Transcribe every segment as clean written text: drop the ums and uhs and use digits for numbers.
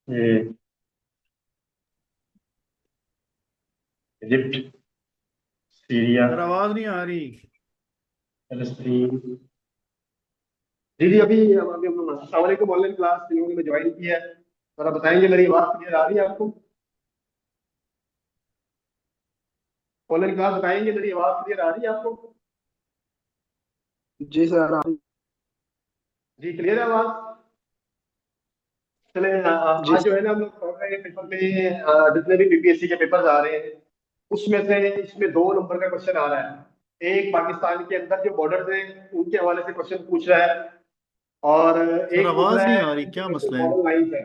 ये Egypt, Syria, sir आवाज नहीं आ रही। फलस्तीन। जी जी, अभी हम लोग अस्सलाम वालेकुम, ऑनलाइन क्लास जिन लोगों ने ज्वाइन किया है, जरा बताएंगे मेरी आवाज क्लियर आ रही है आपको? ऑनलाइन क्लास बताएंगे मेरी आवाज क्लियर आ रही है आपको? जी सर जी क्लियर है आवाज? चले जी आज जो है ना हम लोग पढ़ रहे हैं पेपर में, जितने भी बीपीएससी के पेपर आ रहे हैं उसमें से इसमें 2 नंबर का क्वेश्चन आ रहा है। एक पाकिस्तान के अंदर जो बॉर्डर है उनके हवाले से क्वेश्चन पूछ रहा है, और सर एक पूछ आवाज रहा नहीं है आ रही, क्या इंटरनेशनल मसला है? बॉर्डर लाइन है,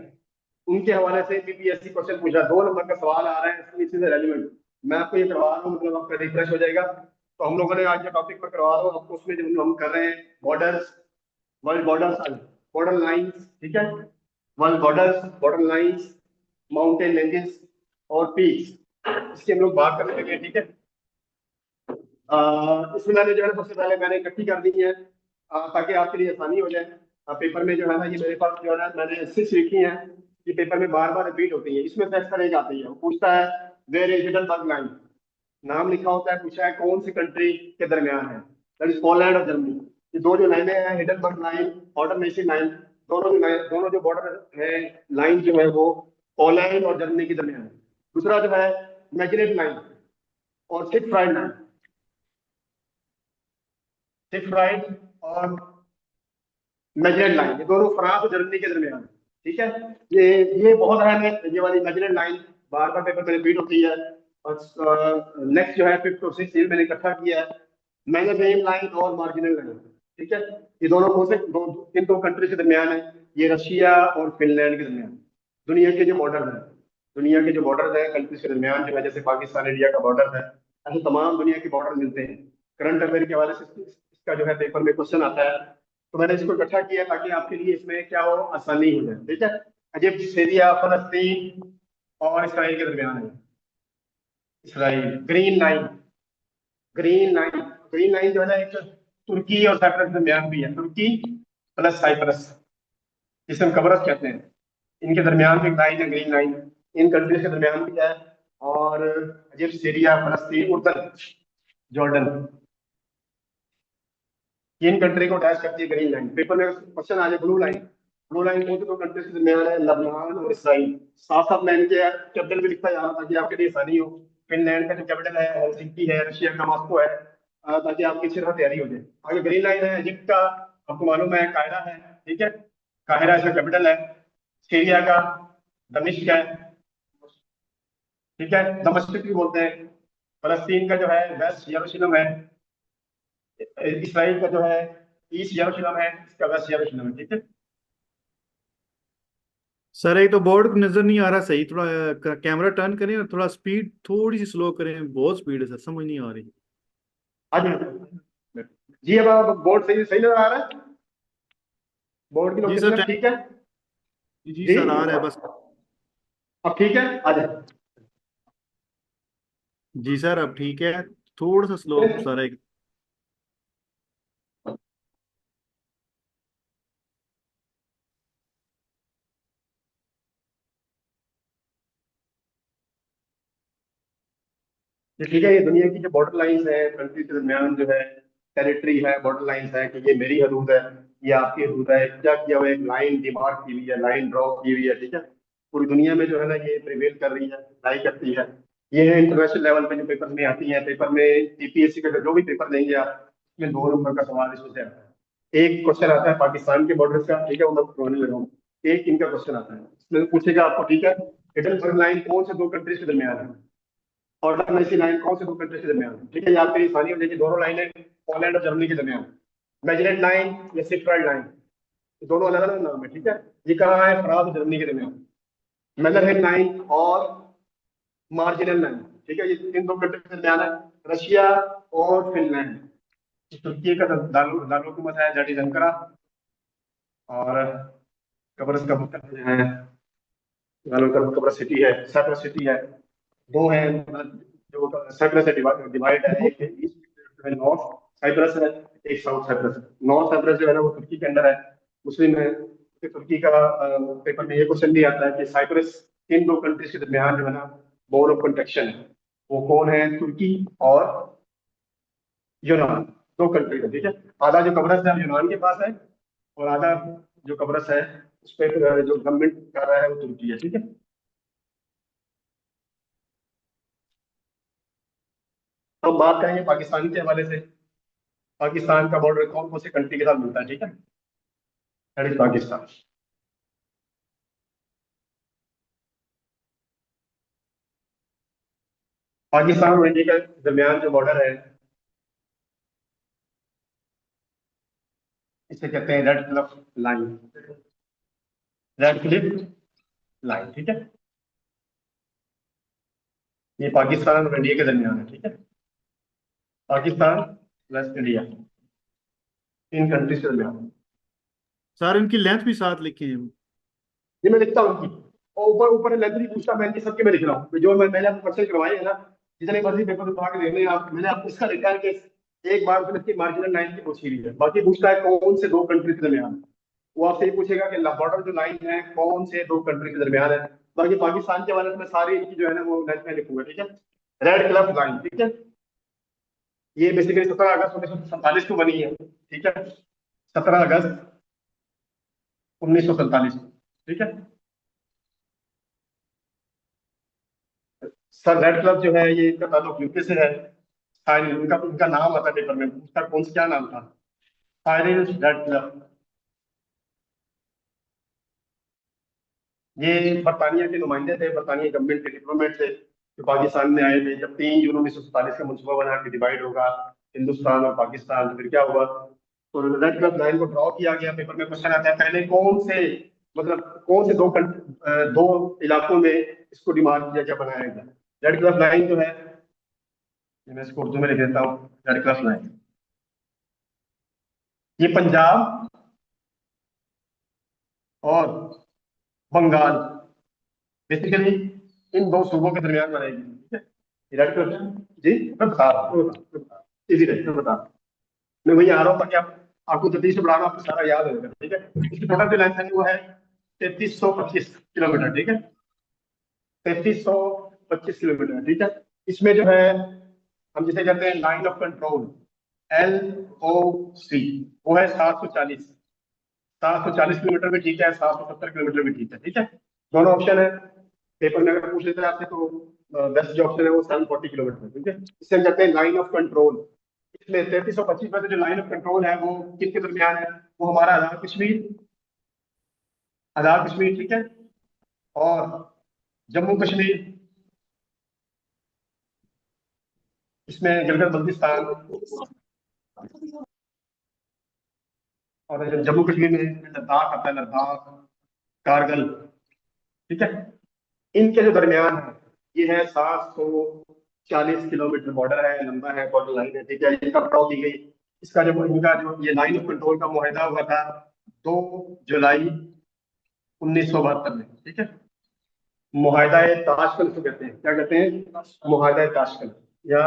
उनके हवाले से बीपीएससी क्वेश्चन पूछ रहा है। 2 नंबर का सवाल आ रहा है इसमें, इसी से रेलिवेंट मैं आपको ये करवा रहा हूँ, मतलब आपका रिफ्रेश हो जाएगा। तो हम लोगों ने आज जो टॉपिक पर करवा रहा हूँ आपको, उसमें जो हम कर रहे हैं borders, world borders, border lines, ठीक है, world borders, border lines, mountain ranges और पीक्स, इसकी हम लोग बात करने लगे, ठीक है। इसमें मैंने जो है सबसे पहले मैंने इकट्ठी कर दी है, ताकि आपके लिए आसानी हो जाए। पेपर में जो है ना ये मेरे पास जो है ना मैंने सिक्स लिखी है, ये पेपर में बार बार रिपीट होती है। इसमें से अक्सर एक आती है, वो पूछता है वेयर इज हिडनबर्ग लाइन, नाम लिखा होता है, पूछा है कौन सी कंट्री के दरमियान है, दैट इज पोलैंड और जर्मनी। ये दो जो लाइनें हैं, Hindenburg line, Oder Neisse line, दोनों जो बॉर्डर है लाइन जो है वो पोलैंड और जर्मनी के दरमियान है। दूसरा जो है मैग्नेट लाइन और six fried line, six fried और मैगलेट लाइन, ये दोनों फ्रांस और जर्मनी के दरमियान है, ठीक है। ये बहुत अहम है, ये वाली मैगलेट लाइन बार बार पेपर में रिपीट होती है। और नेक्स्ट जो है फिफ्थ और सिक्स, ये मैंने इकट्ठा किया है, मैगलेट लाइन और मार्जिनल लाइन, ठीक है। ये दोनों कौन से किन दो कंट्री के दरमियान है? ये रशिया और फिनलैंड के दरमियान, दुनिया के जो बॉर्डर है, दुनिया के जो बॉर्डर है कंट्रीज के दरमियान जो है, जैसे पाकिस्तान इंडिया का बॉर्डर है, ऐसे तमाम दुनिया के बॉर्डर मिलते हैं। करंट अफेयर के हवाले से इसका जो है पेपर में क्वेश्चन आता है, तो मैंने इसको इकट्ठा किया ताकि आपके लिए इसमें क्या हो, आसानी हो जाए, ठीक है। इजिप्ट, सीरिया, फलस्तीन और इसराइल के दरमियान है। Israel, green line, green line, green line जो है ना एक तुर्की और साइप्रस के दरमियान भी है, तुर्की प्लस साइप्रस, जिसे हम कबरस कहते हैं, इनके दरमियान भी एक लाइन है, ग्रीन लाइन, इन कंट्रीज के दरमियान भी है। और इजिप्ट, सीरिया, फलस्तीन, उर्दन, जॉर्डन, ये इन कंट्री को अटैच करती है ग्रीन लाइन। पेपर में क्वेश्चन आ जाए ब्लू लाइन, ब्लू लाइन कौन से दो कंट्रीज के दरमियान है? लबनान और इसराइल। साफ साफ लाइन के कैपिटल भी लिखता जा रहा ताकि आपके लिए आसानी हो। फिनलैंड का जो कैपिटल है हेलसिंकी है, रशिया का मॉस्को है, ताकि आपकी अच्छी तरह तैयारी हो जाए। आगे ग्रीन लाइन है इजिप्ट का, आपको मालूम है कायरा है, ठीक है, काहिरा इसका कैपिटल है। सीरिया का दमिश्क है, ठीक है, दमश्क भी बोलते हैं। फलस्तीन का जो है वेस्ट यरूशलेम है। इसराइल का जो है ईस्ट यरूशलेम है, इसका वेस्ट यरूशलेम है, ठीक है। सर एक तो बोर्ड नजर नहीं आ रहा सही, थोड़ा कैमरा टर्न करें और थोड़ा स्पीड थोड़ी सी स्लो करें, बहुत स्पीड है सर, समझ नहीं आ रही। आज जी, अब आप बोर्ड सही सही नजर आ रहा है? बोर्ड की जी सर, लोकेशन ठीक है? जी जी, सर आ रहा है बस। अब ठीक है, आ जाए। जी सर अब ठीक है, थोड़ा सा स्लो सर एक। ये ठीक है, ये दुनिया की जो बॉर्डर लाइंस है कंट्री के दरमियान जो है, टेरिटरी है, बॉर्डर लाइंस है कि ये मेरी हदूद है, ये आपकी हदूद है, क्या किया हुआ है, एक लाइन डिमार्क की हुई है, लाइन ड्रॉ की हुई है, ठीक है। पूरी दुनिया में जो है ना ये प्रिवेल कर रही है, अप्लाई करती है। ये है इंटरनेशनल लेवल पे जो पेपर में आती है, पेपर में यूपीएससी का जो भी पेपर देंगे आप, इसमें 2 नंबर का सवाल इसमें से आता है। एक क्वेश्चन आता है पाकिस्तान के बॉर्डर का, ठीक है, वो मैं बोलने लगा हूँ। एक इनका क्वेश्चन आता है, इसमें पूछेगा आपको, ठीक है, हिडन लाइन कौन से दो कंट्रीज के दरमियान है, ऑर्डर में सी लाइन कौन से दो कंट्री के दरमियान है, ठीक है। ये आपके लिए आसानी हो जाएगी, दोनों लाइनें पोलैंड और जर्मनी के दरमियान। मैगनेट लाइन या सिफ्राइड लाइन, दोनों अलग अलग नाम है, ठीक है। ये कहाँ है? फ्रांस और जर्मनी के दरमियान। मेजरहेड लाइन और मार्जिनल लाइन, ठीक है, ये इन दो कंट्री के दरमियान है। रशिया और फिनलैंड, तुर्की का दारुल हुकूमत है दैट इज अंकारा, और कब्रस का जो है कब्रस सिटी है, साइप्रस सिटी है। दो है मतलब जो साइप्रस से डिवाइड है, एक ईस्ट में नॉर्थ साइप्रस है, एक साउथ साइप्रस है। नॉर्थ साइप्रस जो है ना वो तुर्की के अंडर है, मुस्लिम है, कि तुर्की का पेपर में ये क्वेश्चन भी आता है कि साइप्रस इन दो कंट्रीज के दरमियान जो है ना बोर्ड ऑफ कंट्रैक्शन है, वो कौन है? तुर्की और यूनान, दो कंट्री है, ठीक है। आधा जो कवरस है वो यूनान के पास है, और आधा जो कवरस है उस पर जो गवर्नमेंट कर रहा है वो तुर्की है, ठीक है। तो हम बात करेंगे पाकिस्तान के हवाले से। पाकिस्तान का बॉर्डर कौन कौन से कंट्री के साथ मिलता है, ठीक है। That is Pakistan. पाकिस्तान और इंडिया के दरमियान जो बॉर्डर है इसे कहते हैं red Cliff line. Red Cliff line, ठीक है। ये पाकिस्तान और इंडिया के दरमियान है, ठीक है। पाकिस्तान प्लस इंडिया, इन कंट्रीज के दरमियान। सर इनकी लेंथ भी साथ लिखी है। ये मैं लिखता हूँ इनकी, और ऊपर ऊपर लेंथ नहीं पूछता, मैं इनकी सबके में लिख रहा हूँ। जो मैंने आपको क्वेश्चन करवाए है ना, जितने मर्जी पेपर उठा के देने आप, मैंने आपको इसका लिखा है कि एक बार फिर इसकी मार्जिनल लाइन की पूछी हुई है। बाकी पूछता है कौन से दो कंट्री के दरमियान, वो आपसे ये पूछेगा कि बॉर्डर जो लाइन है कौन से दो कंट्री के दरमियान है। बाकी पाकिस्तान के बारे में सारी इनकी जो है ना वो लेंथ में लिखूंगा, ठीक है। रेड क्लिफ लाइन, ठीक है। ये बेसिकली 17 अगस्त 1947 को बनी है, ठीक है। 17 अगस्त 1947 को, ठीक है। सर रेड क्लब जो है ये इनका ताल्लुक यूके से है। साइरिल, उनका उनका नाम आता है पेपर में, उसका कौन सा क्या नाम था? Cyril red club. ये बरतानिया के नुमाइंदे थे, बरतानिया गवर्नमेंट के डिप्लोमेट थे जो पाकिस्तान में आए थे। जब 3 जून 1947 का मनसूबा बना कि डिवाइड होगा हिंदुस्तान और पाकिस्तान, तो फिर क्या हुआ? तो रेड क्लब लाइन को ड्रॉ किया गया। पेपर में क्वेश्चन आता है पहले कौन से, मतलब कौन से दो इलाकों में इसको डिमार्क किया, क्या बनाया गया? रेड क्लब लाइन जो है, ये मैं इसको उर्दू में लिख देता हूँ। रेड क्लब लाइन ये पंजाब और बंगाल, बेसिकली इन दो सूबों के दरमियान बनाएगी, ठीक है। रेड क्लब, जी मैं बता रहा हूँ, इजी रहेगा, मैं बता रहा हूँ। मैं वही आ रहा हूँ ताकि आप, आपको जल्दी से बढ़ाना, आपको सारा याद होगा, ठीक है। इसकी टोटल जो लेंथ है वो है 3325 किलोमीटर, ठीक है। 3325 किलोमीटर, ठीक है। इसमें जो है हम जिसे कहते हैं लाइन ऑफ कंट्रोल, LOC, वो है 740। 740 किलोमीटर भी ठीक है, 770 किलोमीटर भी ठीक है, ठीक है। दोनों ऑप्शन है। पेपर में अगर पूछ लेते हैं आपसे तो बेस्ट जो ऑप्शन है वो 740 किलोमीटर है, ठीक है। इसे हम कहते हैं लाइन ऑफ कंट्रोल। इसमें 3325 में से जो लाइन ऑफ कंट्रोल है वो किसके दरमियान है? वो हमारा आजाद कश्मीर, आजाद कश्मीर, ठीक है, और जम्मू कश्मीर, इसमें गिलगित बल्तिस्तान, और जम्मू कश्मीर में लद्दाख आता है, लद्दाख, कारगिल, ठीक है। इनके जो दरमियान है ये है 740 किलोमीटर बॉर्डर है, लंबा है, बॉर्डर लाइन है, ठीक है। ये कब ड्रॉ की गई? इसका जो इनका जो ये लाइन ऑफ कंट्रोल का मुआहदा हुआ था 2 जुलाई 1972 में, ठीक है। मुआहदा ताशकंद को कहते हैं, क्या कहते हैं? मुआहदा ताशकंद। या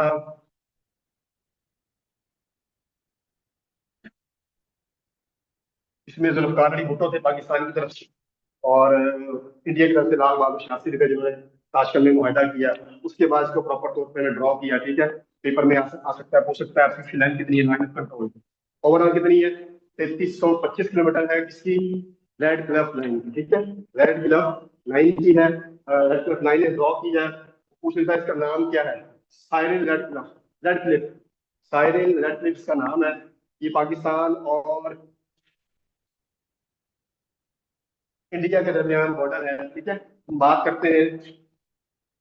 इसमें जुल्फकार अली भुट्टो थे पाकिस्तान की तरफ से, और इंडिया की तरफ से लाल बहादुर शास्त्री थे जिन्होंने ताशकंद में मुआहदा किया। उसके बाद इसको प्रॉपर तौर पर ड्रॉ किया, ठीक है। पेपर में आ सकता है, पूछ सकता है आपकी लाइन कितनी है, लाइन कंट्रोल ओवरऑल कितनी है? 3325 किलोमीटर है किसकी? रेड क्लिफ लाइन की, ठीक है। रेड क्लिफ लाइन की है, रेड क्लिफ लाइन ड्रॉ की है। पूछ लेता है इसका नाम क्या है? Cyril red Cliff, red Cliff, Cyril red Cliff का नाम है। ये पाकिस्तान और इंडिया के दरमियान बॉर्डर है, ठीक है। हम बात करते हैं,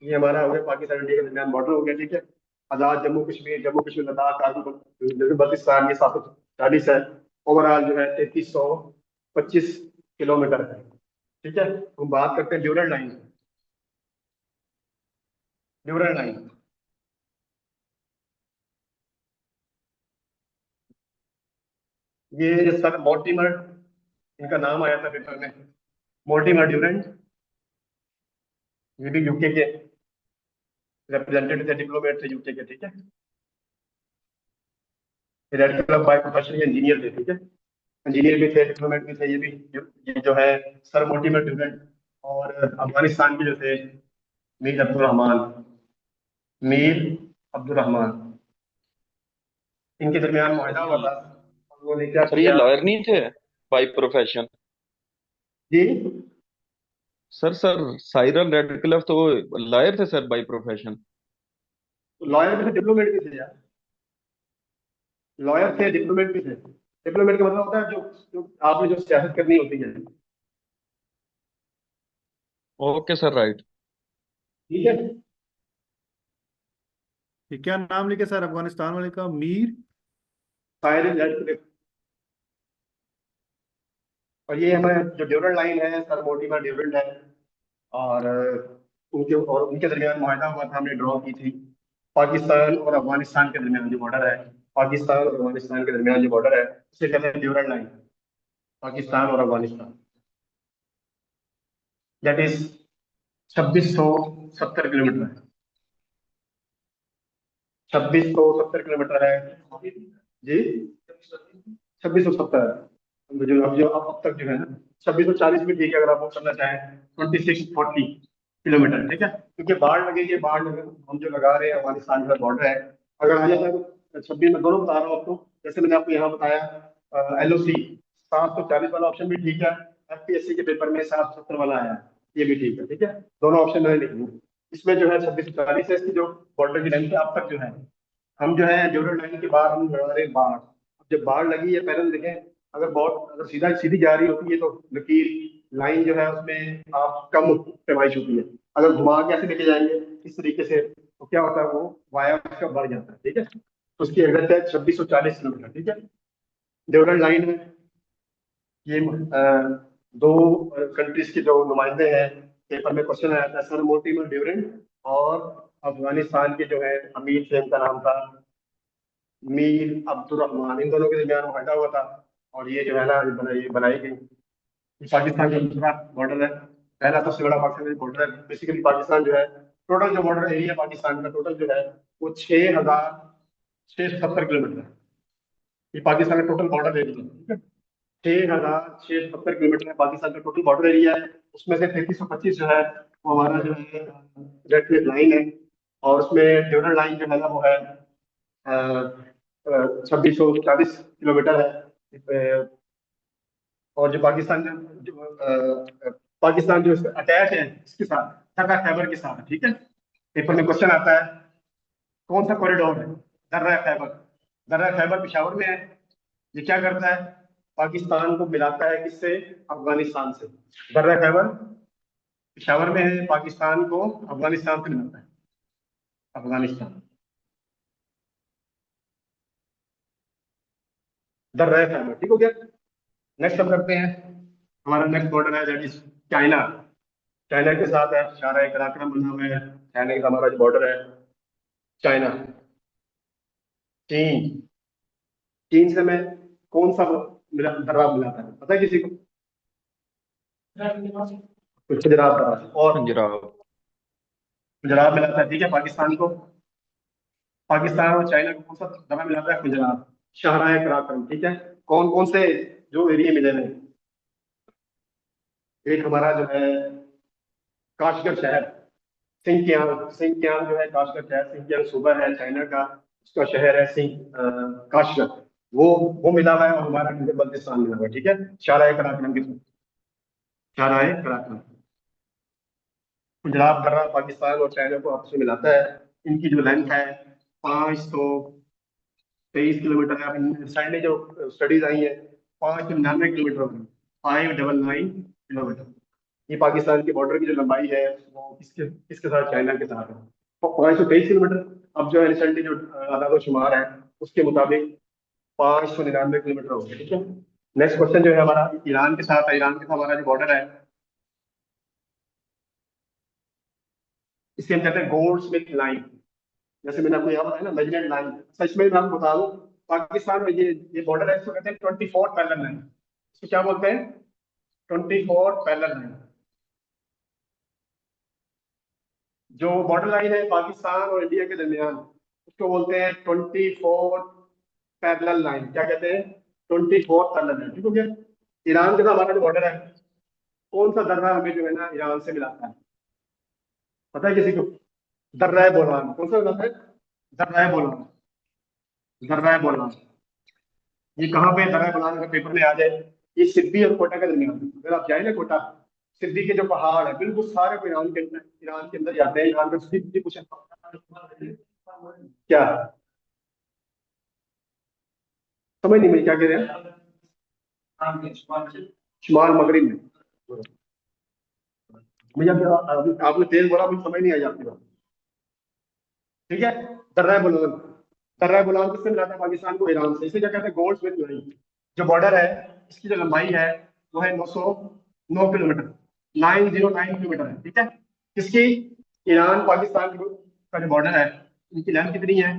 ये हमारा हो गया पाकिस्तान इंडिया के दरमियान बॉर्डर हो गया, ठीक है। आजाद जम्मू कश्मीर, लद्दाख, कारगिल, बल्तिस्तान, ये 740 है। ओवरऑल जो है 3325 किलोमीटर है, ठीक है। हम बात करते हैं ड्यूरल लाइन, ड्यूरल लाइन। ये सर मोर्टिमर, इनका नाम आया था पेपर में, मोर्टिमर ड्यूरेंट। ये भी यूके के रिप्रेजेंटेटिव थे, डिप्लोमेट थे यूके के, ठीक है। Red club by profession engineer थे, ठीक है। इंजीनियर भी थे, डिप्लोमेट भी थे, ये जो है सर मोर्टिमर ड्यूरेंट, और अफगानिस्तान के जो थे मीर अब्दुल रहमान, मीर अब्दुल रहमान, इनके दरमियान मुआहदा हुआ था। उन्होंने क्या सर ये किया? लॉयर नहीं थे बाय प्रोफेशन? जी, सर साइरल रेडक्लिफ तो लॉयर थे सर बाय प्रोफेशन। लॉयर भी थे, डिप्लोमेट भी थे यार। लॉयर थे, डिप्लोमेट भी थे। डिप्लोमेट का मतलब होता है जो आपने जो सियासत करनी होती है। Okay sir, right. ठीक है। ये क्या नाम लिखे सर अफगानिस्तान वाले का? मीर? Cyril Radcliffe. और ये हमारे जो ड्यूरल लाइन है, सर मोर्टिमर ड्यूरल है। और उनके दरमियान मुआहदा हुआ था, हमने ड्रॉ की थी। पाकिस्तान और अफगानिस्तान के दरमियान जो बॉर्डर है, पाकिस्तान और अफगानिस्तान के दरमियान जो बॉर्डर है, उसे कहते हैं ड्यूरल लाइन। पाकिस्तान और अफगानिस्तान, दैट इज 2670 किलोमीटर है। 2670 किलोमीटर है जी। 2670। अब तक जो है ना, 2640 भी ठीक है अगर आप वो करना चाहें। 2640 किलोमीटर ठीक है, क्योंकि बाढ़ लगेगी, हम जो लगा रहे हैं अफगानिस्तान का बॉर्डर है। अगर आ जाता है तो 26 में दोनों बता रहा हूँ आपको। जैसे मैंने आपको यहाँ बताया, LOC 740 वाला ऑप्शन भी ठीक है। FPSC के पेपर में 770 वाला आया है, ये भी ठीक है। ठीक है, दोनों ऑप्शन मैंने लिखे हैं। इसमें जो है 2640 है, इसकी जो बॉर्डर की लेंथ है अब तक जो है। हम जो है ड्यूरल लाइन के बाद हम लगा रहे हैं बाढ़। अब जब बाढ़ लगी है, पहले तो देखें, अगर सीधा सीधी जा रही होती है तो लकीर लाइन जो है उसमें आप कम पैमाइश होती है। अगर घुमा के ऐसे लेके जाएंगे इस तरीके से, तो क्या होता है, वो वाया उसका बढ़ जाता है। ठीक है, तो उसकी एग्जैक्ट है 2640 किलोमीटर। ठीक है, ड्यूरल लाइन में ये दो कंट्रीज के जो नुमाइंदे हैं, पेपर में क्वेश्चन आया था, सर मोर्टिमर ड्यूरेंट और अफगानिस्तान के जो है अमीर थे, उनका नाम था मीर अब्दुल रहमान। इन दोनों के दरमियान मुआहदा हुआ था, और ये जो है ना ये बनाई गई। ये पाकिस्तान का दूसरा बॉर्डर है। पहला सबसे बड़ा पाकिस्तान का बॉर्डर है। बेसिकली पाकिस्तान जो है, टोटल जो बॉर्डर एरिया पाकिस्तान का टोटल जो है वो 6670 किलोमीटर है। ये पाकिस्तान का टोटल बॉर्डर एरिया है। ठीक है, 6670 किलोमीटर है पाकिस्तान का टोटल बॉर्डर एरिया है। उसमें से 3325 जो है वो हमारा जो है रेड क्लिफ लाइन है। और उसमें ड्यूरल लाइन जो है ना वो है 2640 किलोमीटर है। और जो पाकिस्तान पाकिस्तान जो अटैच है इसके साथ, ढाका खैबर के साथ। ठीक है, पेपर में क्वेश्चन आता है कौन सा कॉरिडोर है? दर्रा खैबर। दर्रा खैबर पेशावर में है। ये क्या करता है? पाकिस्तान को मिलाता है किससे? अफगानिस्तान से। दर्रा खैबर पेशावर में है, पाकिस्तान को अफगानिस्तान से मिलाता है। अफगानिस्तान, दर्रा खैबर। ठीक हो गया। नेक्स्ट हम करते हैं, हमारा नेक्स्ट बॉर्डर है दैट इज चाइना। चाइना के साथ है, शारा कराकरम बना हुआ है। चाइना का हमारा जो बॉर्डर है, चाइना। चीन, चीन से मैं कौन सा दर्रा मिलाता है पता है किसी को? गुजरात दर्रा। और पंजाब। गुजरात मिलाता है। ठीक है, पाकिस्तान को, पाकिस्तान और चाइना को कौन सा दर्रा मिलाता है? गुजरात, शाहराह कराकरम। ठीक है, कौन कौन से जो एरिया मिले हैं? एक हमारा जो है काशगर शहर, सिंकियांग। सिंकियांग जो है काशगर शहर, सिंकियांग सूबा है चाइना का, उसका शहर है काशगर। वो मिला हुआ है, और हमारा बल्तिस्तान मिला हुआ है। ठीक है, शाहराह कराकरम के साथ, शाहराह कराकरम। गुजरात दर्रा पाकिस्तान और चाइना को आपस में मिलाता है। इनकी जो लेंथ है 523 किलोमीटर है। अब रिसेंटली जो स्टडीज आई है, 599 किलोमीटर हो गई, 599 किलोमीटर। ये पाकिस्तान के बॉर्डर की जो लंबाई है वो किसके किसके साथ? चाइना के साथ है, 523 किलोमीटर। अब जो है रिसेंटली जो आदाद शुमार है उसके मुताबिक 599 किलोमीटर हो गया। ठीक है, नेक्स्ट क्वेश्चन जो है हमारा ईरान के साथ है। ईरान के साथ हमारा जो बॉर्डर है, इसे हम कहते हैं गोल्ड स्मिथ लाइन। जैसे मैंने आपको यहाँ बताया ना, मेजरमेंट लाइन। सच में मैं आपको बता दूं, पाकिस्तान में ये बॉर्डर है, इसको कहते हैं 24 पैरेलल लाइन। इसको क्या बोलते हैं? 24 पैरेलल लाइन। जो बॉर्डर लाइन है पाकिस्तान और इंडिया के दरमियान, उसको बोलते हैं 24 पैरेलल लाइन। क्या कहते हैं? 24 टनल है, ठीक हो गया। ईरान के साथ हमारा जो बॉर्डर है, कौन सा दर्रा हमें जो है ना ईरान से मिलाता है, पता है किसी को? दर्रा बोलान, कौन सा मिलाता है? दर्रा बोलान, दर्रा बोलान। ये कहाँ पे दर्रा बोलान का पेपर में आ जाए? ये सिद्दी और कोटा के दरमियान, अगर आप जाए ना कोटा, सिद्दी के जो पहाड़ है बिल्कुल सारे को ईरान के अंदर जाते हैं। ईरान का सिद्दी कुछ क्या समझ नहीं मिली क्या कह रहे हैं? शुमाल मगरिब में। मुझे आपने तेज बोला, मुझे समझ नहीं आई आपकी बात। ठीक है, दर्रा बुलान, दर्रा बुलान किससे मिलाता है पाकिस्तान को? ईरान से। इसे क्या कहते हैं? Gold Smith line. जो बॉर्डर है, इसकी जो लंबाई है वो है 909 किलोमीटर, 909 किलोमीटर है। ठीक है, किसकी? ईरान पाकिस्तान का जो बॉर्डर है, इनकी लेंथ कितनी है?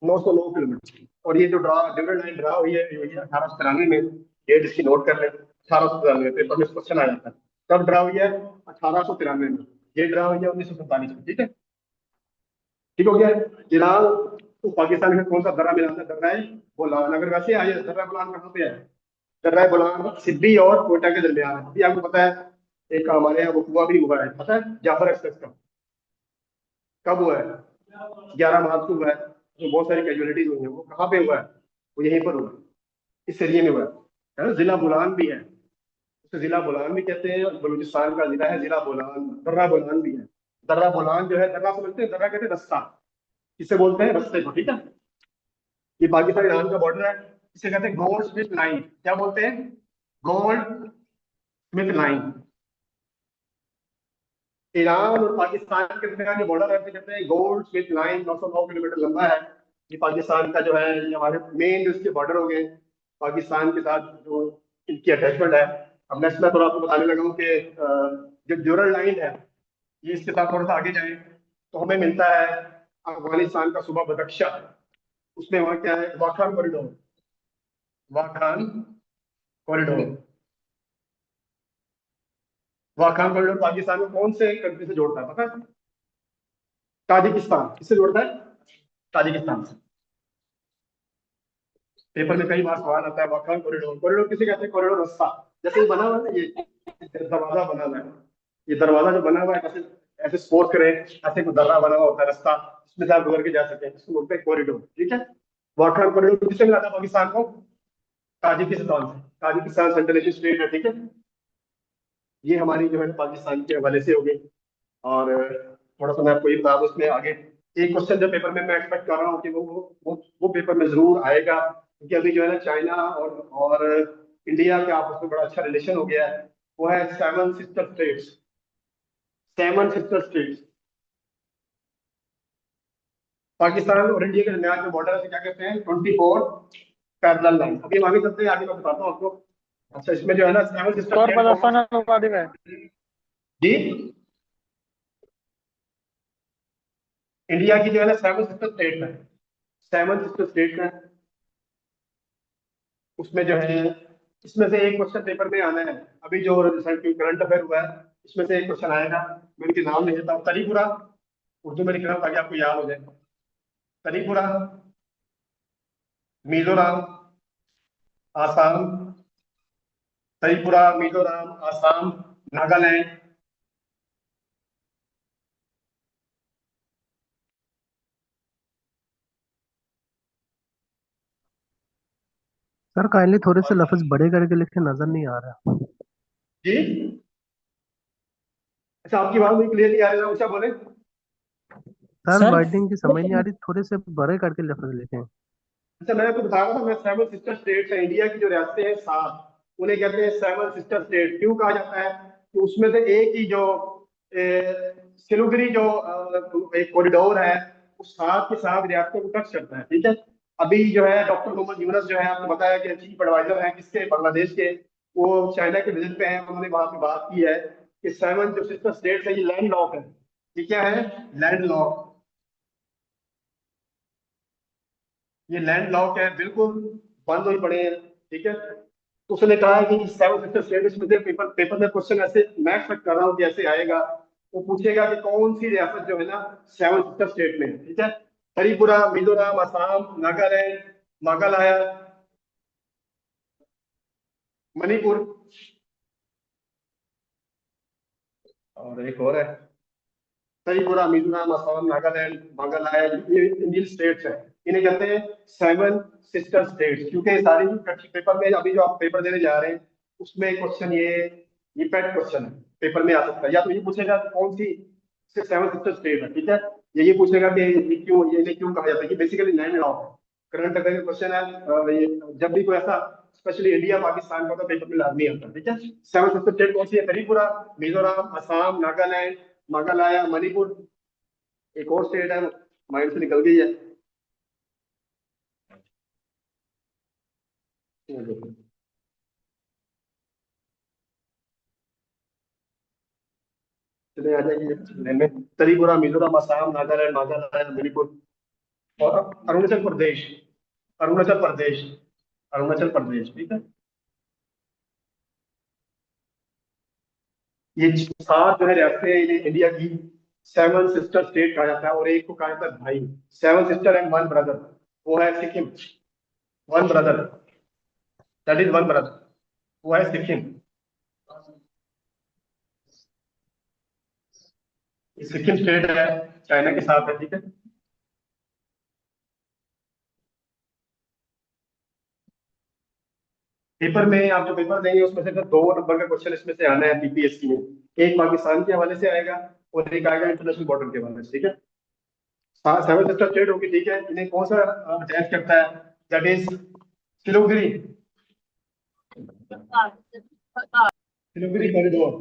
909 किलोमीटर। और ये जो डिविडेंड लाइन ड्रा हुई है, 1893 में, डेट इसकी नोट कर लें, 1893 पेपर में क्वेश्चन आ जाता है। कब ड्रा हुई है? 1893 में। ये ड्रा हुई है 1947 में। ठीक है, ठीक हो गया। ईरान तो पाकिस्तान में कौन सा दर्रा मिलाता है? दर्रा बोलान। अगर वैसे आए, दर्रा बोलान कहाँ पे है? दर्रा बोलान सिद्दी और कोयटा के दरमियान है। अभी आपको पता है एक हमारे यहाँ वो हुआ भी हुआ है, पता है? जाफर एक्सप्रेस का कब हुआ है? 11 मार्च को हुआ है। जो बहुत सारी कैजुअलिटीज हुई है, वो कहाँ पे हुआ है? वो यहीं पर हुआ है, इस एरिया में हुआ है ना। जिला बोलान भी है, उसे जिला बोलान भी कहते हैं। बलूचिस्तान का जिला है जिला बोलान। दर्रा बोलान भी है। दर्रा बोलान जो है, दर्रा समझते हैं? दर्रा कहते हैं रास्ता, किसे बोलते हैं? रस्ते को। ठीक है, ये पाकिस्तान ईरान का बॉर्डर है, इसे कहते हैं गोल्ड स्मिथ लाइन। क्या बोलते हैं? Gold Smith line. ईरान और पाकिस्तान के दरमियान जो बॉर्डर है, इसे कहते हैं गोल्ड स्मिथ लाइन। 909 किलोमीटर लंबा है। ये पाकिस्तान का जो है, ये हमारे मेन जो इसके बॉर्डर हो गए पाकिस्तान के साथ, जो इनकी अटैचमेंट है। अब नेक्स्ट मैं थोड़ा आपको बताने लगा हूँ कि जो ड्यूरल लाइन है, ये इसके साथ थोड़ा सा आगे जाए तो हमें मिलता है अफगानिस्तान का सूबा बदख्शां। उसमें वहाँ क्या है? Wakhan corridor, Wakhan corridor. Wakhan corridor Pakistan को कौन से कंट्री से जोड़ता है पता है? ताजिकिस्तान। किससे जोड़ता है? ताजिकिस्तान से। पेपर में कई बार सवाल आता है वाखान कॉरिडोर। कॉरिडोर किसे कहते हैं? कॉरिडोर रास्ता। जैसे ये बना हुआ है ना, ये दरवाजा बना हुआ है, ये दरवाजा जो बना हुआ है, ऐसे ऐसे सपोज करें, ऐसे कोई दर्रा बना हुआ होता है, रास्ता, इसमें से आप गुजर के जा सकते हैं, इसको बोलते हैं कॉरिडोर। ठीक है, वाखान कॉरिडोर किससे मिलाता है पाकिस्तान को? ताजिकिस्तान से। ताजिकिस्तान सेंट्रल एशियन स्टेट है। ठीक है, ये हमारी जो है ना पाकिस्तान के हवाले से हो गई। और थोड़ा सा मैं आपको ये बता दूं, उसमें आगे एक क्वेश्चन जो पेपर में मैं एक्सपेक्ट कर रहा हूँ कि वो पेपर में जरूर आएगा, क्योंकि अभी जो है ना चाइना और इंडिया के आपस में बड़ा अच्छा रिलेशन हो गया है। वो है seven sister states. Seven sister states, Pakistan और इंडिया के दरमियान जो बॉर्डर है, क्या कहते हैं? 24 पैरेलल लाइन। अभी हम आगे चलते हैं, आगे मैं बताता हूँ आपको। अच्छा, इसमें जो है ना सेवन सिस्टर स्टेट जी, इंडिया की जो है ना सेवन सिस्टर स्टेट है, सेवन सिस्टर स्टेट है। उसमें जो है, इसमें से एक क्वेश्चन पेपर में आना है। अभी जो रिसेंट करंट अफेयर हुआ है, इसमें से एक क्वेश्चन आएगा। मैं इनके नाम नहीं देता हूँ। तरीपुरा, उर्दू में लिख रहा हूँ ताकि आपको याद हो जाए। तरीपुरा, मिजोरम, आसाम, त्रिपुरा, मिजोरम, आसाम, नागालैंड। सर काइंडली थोड़े से लफ्ज बड़े करके लिखे, नजर नहीं आ रहा। जी, अच्छा, आपकी बात नहीं क्लियरली आ रही है, ऊंचा बोले। सर वर्डिंग की समझ नहीं आ रही, थोड़े से बड़े करके लफ्ज लिखे। अच्छा, मैं आपको बता रहा था, मैं सेवन सिस्टर स्टेट्स है, इंडिया की जो रियासतें हैं सात, उन्हें कहते हैं सेवन सिस्टर स्टेट। क्यों कहा जाता है? कि उसमें से एक ही जो सिलीगुड़ी जो एक कॉरिडोर है, वो सात के सात रियासतों को टच करता है। ठीक है, अभी जो है डॉक्टर मोहम्मद यूनस जो है, आपको बताया कि चीफ एडवाइजर है किसके? बांग्लादेश के। वो चाइना के विजिट पे हैं, उन्होंने वहां पे बात की है कि सेवन जो सिस्टर स्टेट्स है, ये लैंड लॉक है। ये क्या है? Land lock. ये लैंड लॉक है, बिल्कुल बंद हुई पड़े हैं। ठीक है, तो उसने कहा है कि सेवन सिस्टर स्टेट्स में से पेपर पेपर में क्वेश्चन ऐसे मैं एक्सपेक्ट कर रहा हूँ कि ऐसे आएगा। वो पूछेगा कि कौन सी रियासत जो है ना सेवन सिस्टर स्टेट में है। ठीक है, त्रिपुरा, मिजोरम, असम, नागालैंड, मेघालय, मणिपुर, और एक और है त्रिपुरा, मिजोरम, असम, नागालैंड, मेघालय। ये इंडियन स्टेट्स है, इन्हें कहते हैं सेवन सिस्टर स्टेट्स। क्योंकि ये सारी पेपर में अभी जो आप पेपर देने जा रहे हैं उसमें क्वेश्चन ये पेट क्वेश्चन है, पेपर में आ सकता है। या तो ये पूछेगा कौन सी सेवन सिस्टर स्टेट है, ठीक है। ये पूछेगा कि ये क्यों, ये इन्हें क्यों कहा जाता है, कि बेसिकली लैंड लॉ है, करंट अफेयर का क्वेश्चन है। ये जब भी कोई ऐसा स्पेशली इंडिया पाकिस्तान का तो पेपर में लाजमी आता है, ठीक है। सेवन सिस्टर स्टेट कौन सी है? त्रिपुरा, मिजोरम, असम, नागालैंड, मेघालय, मणिपुर। एक और स्टेट है, माइंड से निकल गई है। चले आ जाइए जिले में, त्रिपुरा, मिजोरम, असम, नागालैंड, मेघालय, मणिपुर और अरुणाचल प्रदेश। अरुणाचल प्रदेश, अरुणाचल प्रदेश, ठीक है। ये सात जो है रियासतें हैं, इन्हें इंडिया की सेवन सिस्टर स्टेट कहा जाता है। और एक को कहा जाता है भाई, seven sister and one brother, वो है Sikkim. One brother, that is one brother, वो है सिक्किम। ये सिक्किम स्टेट है, चाइना के साथ है, ठीक है। पेपर में आप जो पेपर देंगे उसमें से तो 2 नंबर का क्वेश्चन इसमें से आना है पीपीएससी में। एक पाकिस्तान के हवाले से आएगा और एक आएगा इंटरनेशनल बॉर्डर के हवाले से, ठीक है। हाँ, सेवन सिस्टर स्टेट होगी, ठीक है। इन्हें कौन सा अटैच करता है? That is Siliguri, Siliguri corridor.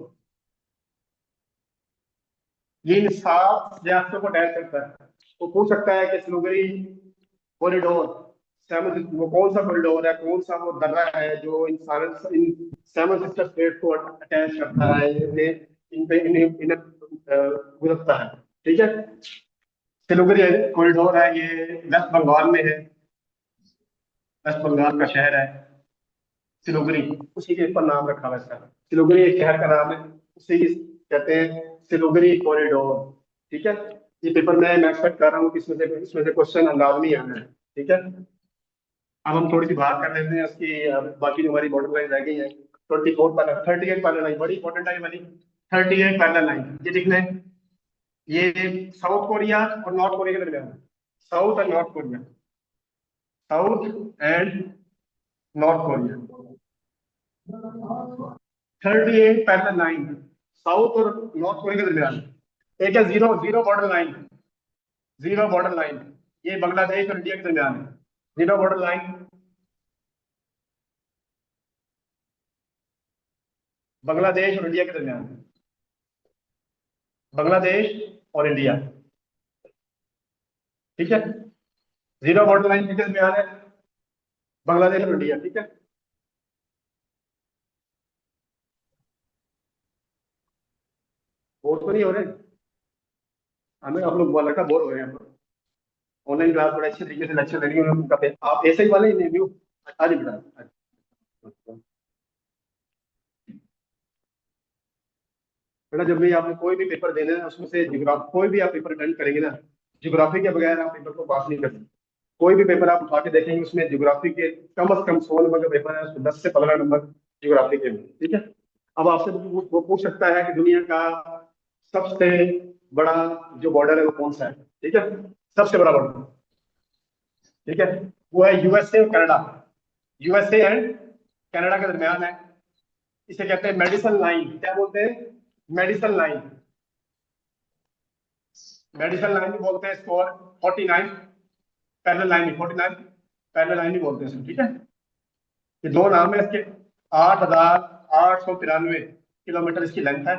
ये इन 7 रियासतों को अटैच करता है। तो पूछ सकता है कि सिलीगुड़ी कॉरिडोर, सेवन, वो कौन सा कॉरिडोर है, कौन सा वो दर्रा है जो इन सेवन सिस्टर स्टेट को अटैच करता है, इन्हें इन पे इन्हें इन्हें गुजरता है, ठीक है। सिलीगुड़ी कॉरिडोर है, ये वेस्ट बंगाल में है, वेस्ट बंगाल का शहर है सिलीगुड़ी, उसी के ऊपर नाम रखा हुआ है इसका। सिलीगुड़ी एक शहर का नाम है, उसी की कहते हैं सिलीगुड़ी कॉरिडोर, ठीक है। ये पेपर में मैं एक्सपेक्ट कर रहा हूँ कि इसमें से क्वेश्चन लाजमी आना है, ठीक है। अब हम थोड़ी सी बात कर लेते हैं उसकी, बाकी जो हमारी बॉर्डर लाइन रह गई है। 24 पैरल, 38 पैरल लाइन बड़ी इंपॉर्टेंट है ये वाली। 38 पैरल लाइन, ये देख लें, ये साउथ कोरिया और नॉर्थ कोरिया के दरमियान है। South and north Korea, south and north Korea. 38 parallel line south और नॉर्थ कोरिया के दरमियान। एक है zero zero border line, zero border line, ये बांग्लादेश और इंडिया के दरमियान है। जीरो बॉर्डर लाइन बांग्लादेश और इंडिया के दरमियान, बांग्लादेश और इंडिया, ठीक है। जीरो बॉर्डर लाइन किसके दरमियान है? बांग्लादेश और इंडिया, ठीक है। बोर तो नहीं हो रहे हमें? आप लोग लड़का बोर हो रहे हैं हम लोग। ऑनलाइन क्लास बड़े अच्छे तरीके से लेक्चर लेनी है उनका आप ऐसे ही वाले न्यू आज बेटा। बेटा जब भी आपने कोई भी पेपर देना है उसमें से ज्योग्राफी, कोई भी आप पेपर अटेंड करेंगे ना, ज्योग्राफी के बगैर आप पेपर को पास नहीं कर सकते। कोई भी पेपर आप उठा के देखेंगे उसमें ज्योग्राफी के कम से कम 100 नंबर का पेपर है, उसमें 10 से 15 नंबर ज्योग्राफी के, ठीक है। अब आपसे वो पूछ सकता है कि दुनिया का सबसे बड़ा जो बॉर्डर है वो कौन सा है, ठीक है। सबसे बड़ा बॉर्डर, ठीक है, वो है यूएसए और कनाडा। यूएसए एंड कनाडा के दरमियान है। इसे कहते हैं मेडिसन लाइन। क्या बोलते हैं? मेडिसन लाइन, मेडिसन लाइन भी बोलते हैं इसको, और 49 पैरेलल लाइन भी, 49 पैरेलल लाइन भी बोलते हैं इसको, ठीक है। ये दो नाम है इसके। 8,893 किलोमीटर इसकी लेंथ है।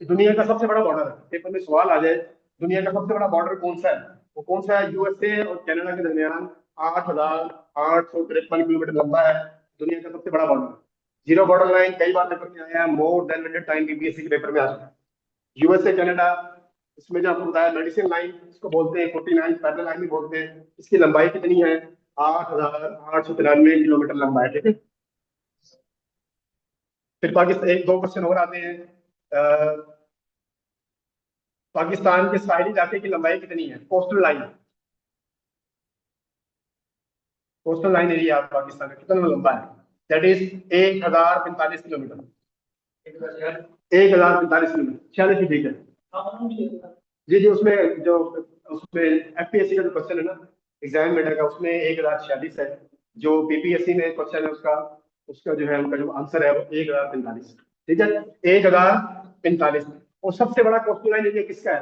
ये दुनिया का सबसे बड़ा बॉर्डर है। पेपर में सवाल आ जाए दुनिया का सबसे बड़ा बॉर्डर कौन सा है, वो कौन सा है? यूएसए और कनाडा के दरमियान 8,853 किलोमीटर लंबा है दुनिया का सबसे बड़ा बॉर्डर। जीरो बॉर्डर लाइन कई बार पेपर में आया है, मोर देन 100 टाइम बीपीएससी के पेपर में आ चुका है। यूएसए कनाडा, इसमें जो आपको बताया मेडिसिन लाइन इसको बोलते हैं, 49 पैरेलल लाइन भी बोलते हैं। इसकी लंबाई कितनी है? 8,893 किलोमीटर लंबा है, ठीक है। फिर पाकिस्तान, एक दो क्वेश्चन और आते हैं। पाकिस्तान के साहिली इलाके की लंबाई कितनी है? Coastal line, coastal line area Pakistan का कितना लंबा है? That is 1045 kilometre, 1045 kilometre. 46 ठीक है जी जी। उसमें जो उसमें एफपीएससी का जो क्वेश्चन है ना, एग्जाम में का, उसमें 1046 है। जो पीपीएससी में क्वेश्चन है उसका उसका जो है उनका जो आंसर है वो 1045। ठीक है, 1045। और सबसे बड़ा कोस्टल लाइन एरिया किसका है,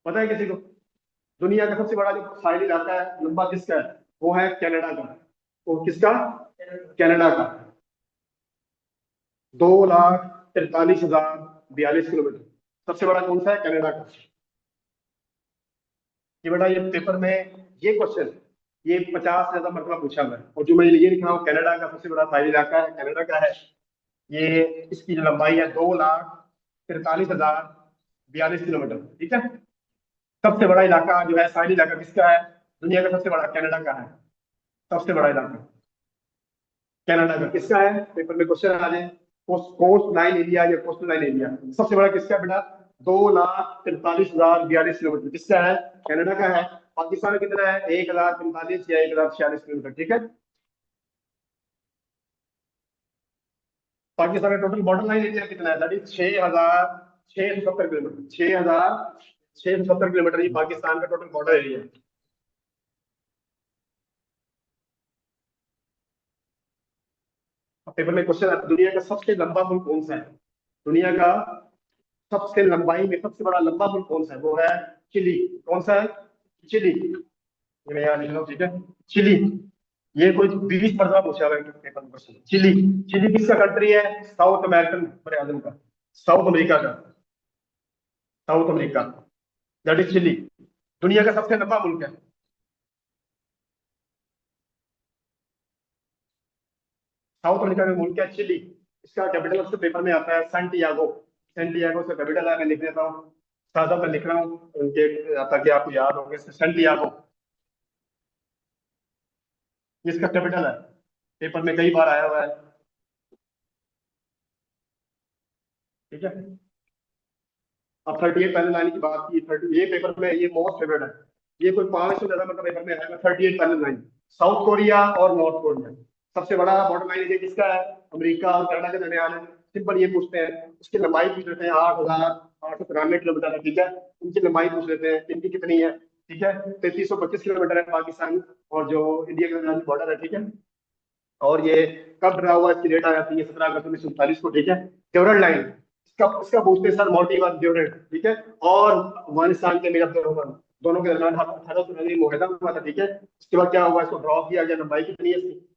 पता है किसी को? दुनिया का सबसे बड़ा जो साहिली इलाका है लंबा किसका है? वो है कनाडा का। वो किसका? कनाडा का। 2,43,042 किलोमीटर सबसे बड़ा कौन सा है? कनाडा का। ये बेटा ये पेपर में ये क्वेश्चन ये 50 से ज्यादा मरतबा पूछा हुआ है। और जो मैं ये लिख रहा हूँ कनाडा का सबसे बड़ा साहिली इलाका है, कनाडा का है। ये इसकी जो लंबाई है 2,43,042 किलोमीटर। ठीक है, सबसे बड़ा इलाका जो है साहिली इलाका किसका है? दुनिया का सबसे बड़ा कनाडा का है। सबसे बड़ा इलाका कनाडा का किसका है? पेपर में क्वेश्चन आ जाए कोस्ट लाइन एरिया या कोस्टल लाइन एरिया सबसे बड़ा किसका है बेटा? 2,43,042 किलोमीटर किसका है? कनाडा का है। पाकिस्तान में कितना है? 1,045 या 1,046 किलोमीटर। ठीक है, पाकिस्तान का टोटल बॉर्डर लाइन एरिया कितना है? That is 6,670 kilometre. 6,670 किलोमीटर ये पाकिस्तान का टोटल बॉर्डर एरिया है। पेपर में क्वेश्चन आता है दुनिया का सबसे लंबा मुल्क कौन सा है? दुनिया का सबसे लंबाई में सबसे बड़ा लंबा मुल्क कौन सा है? वो है चिली। कौन सा है? चिली। ये मैं यहाँ लिख रहा हूँ। ठीक है, चिली। ये कोई 20 मरतबा पूछा हुआ है पेपर में क्वेश्चन। चिली। चिली किसका कंट्री है? साउथ अमेरिकन बड़े आजम का, साउथ अमेरिका का, South America. That is Chile. दुनिया का सबसे लंबा मुल्क है। साउथ अमेरिका का मुल्क है चिली। इसका कैपिटल उसके पेपर में आता है सैंटियागो। सैंटियागो से कैपिटल है, मैं लिख देता हूँ, सादा मैं लिख रहा हूँ उनके ताकि आपको याद हो गए। सैंटियागो इसका कैपिटल है, पेपर में कई बार आया हुआ है। ठीक है, अब 38 पहले लाइन की बात की। 30 ये पेपर में ये मोस्ट फेवरेट है। ये कोई 5 से ज्यादा मतलब पेपर में आएगा। 38 पहले लाइन, साउथ कोरिया और नॉर्थ कोरिया सबसे बड़ा बॉर्डर लाइन एरिया किसका है? अमेरिका और कनाडा के दरमियान है। सिंपल ये पूछते हैं, उसकी लंबाई पूछ लेते हैं 8,893 किलोमीटर है। ठीक है, उनकी लंबाई पूछ लेते हैं इनकी कितनी है। ठीक है, 3325 किलोमीटर है पाकिस्तान और जो इंडिया के दरमियान बॉर्डर है। ठीक है, और ये कब ड्रा हुआ? इसकी डेट आ जाती है 17 अगस्त 1939 को। ठीक है, ड्यूरल लाइन इसका पूछते हैं सर, मोटिव ऑफ ड्यूरल। ठीक है, और अफगानिस्तान के मीर अब्दुल रहमान दोनों के दरमियान 18 में मुआहदा हुआ था। ठीक है, उसके बाद क्या हुआ? इसको ड्रॉ किया गया। लंबाई कितनी है इसकी?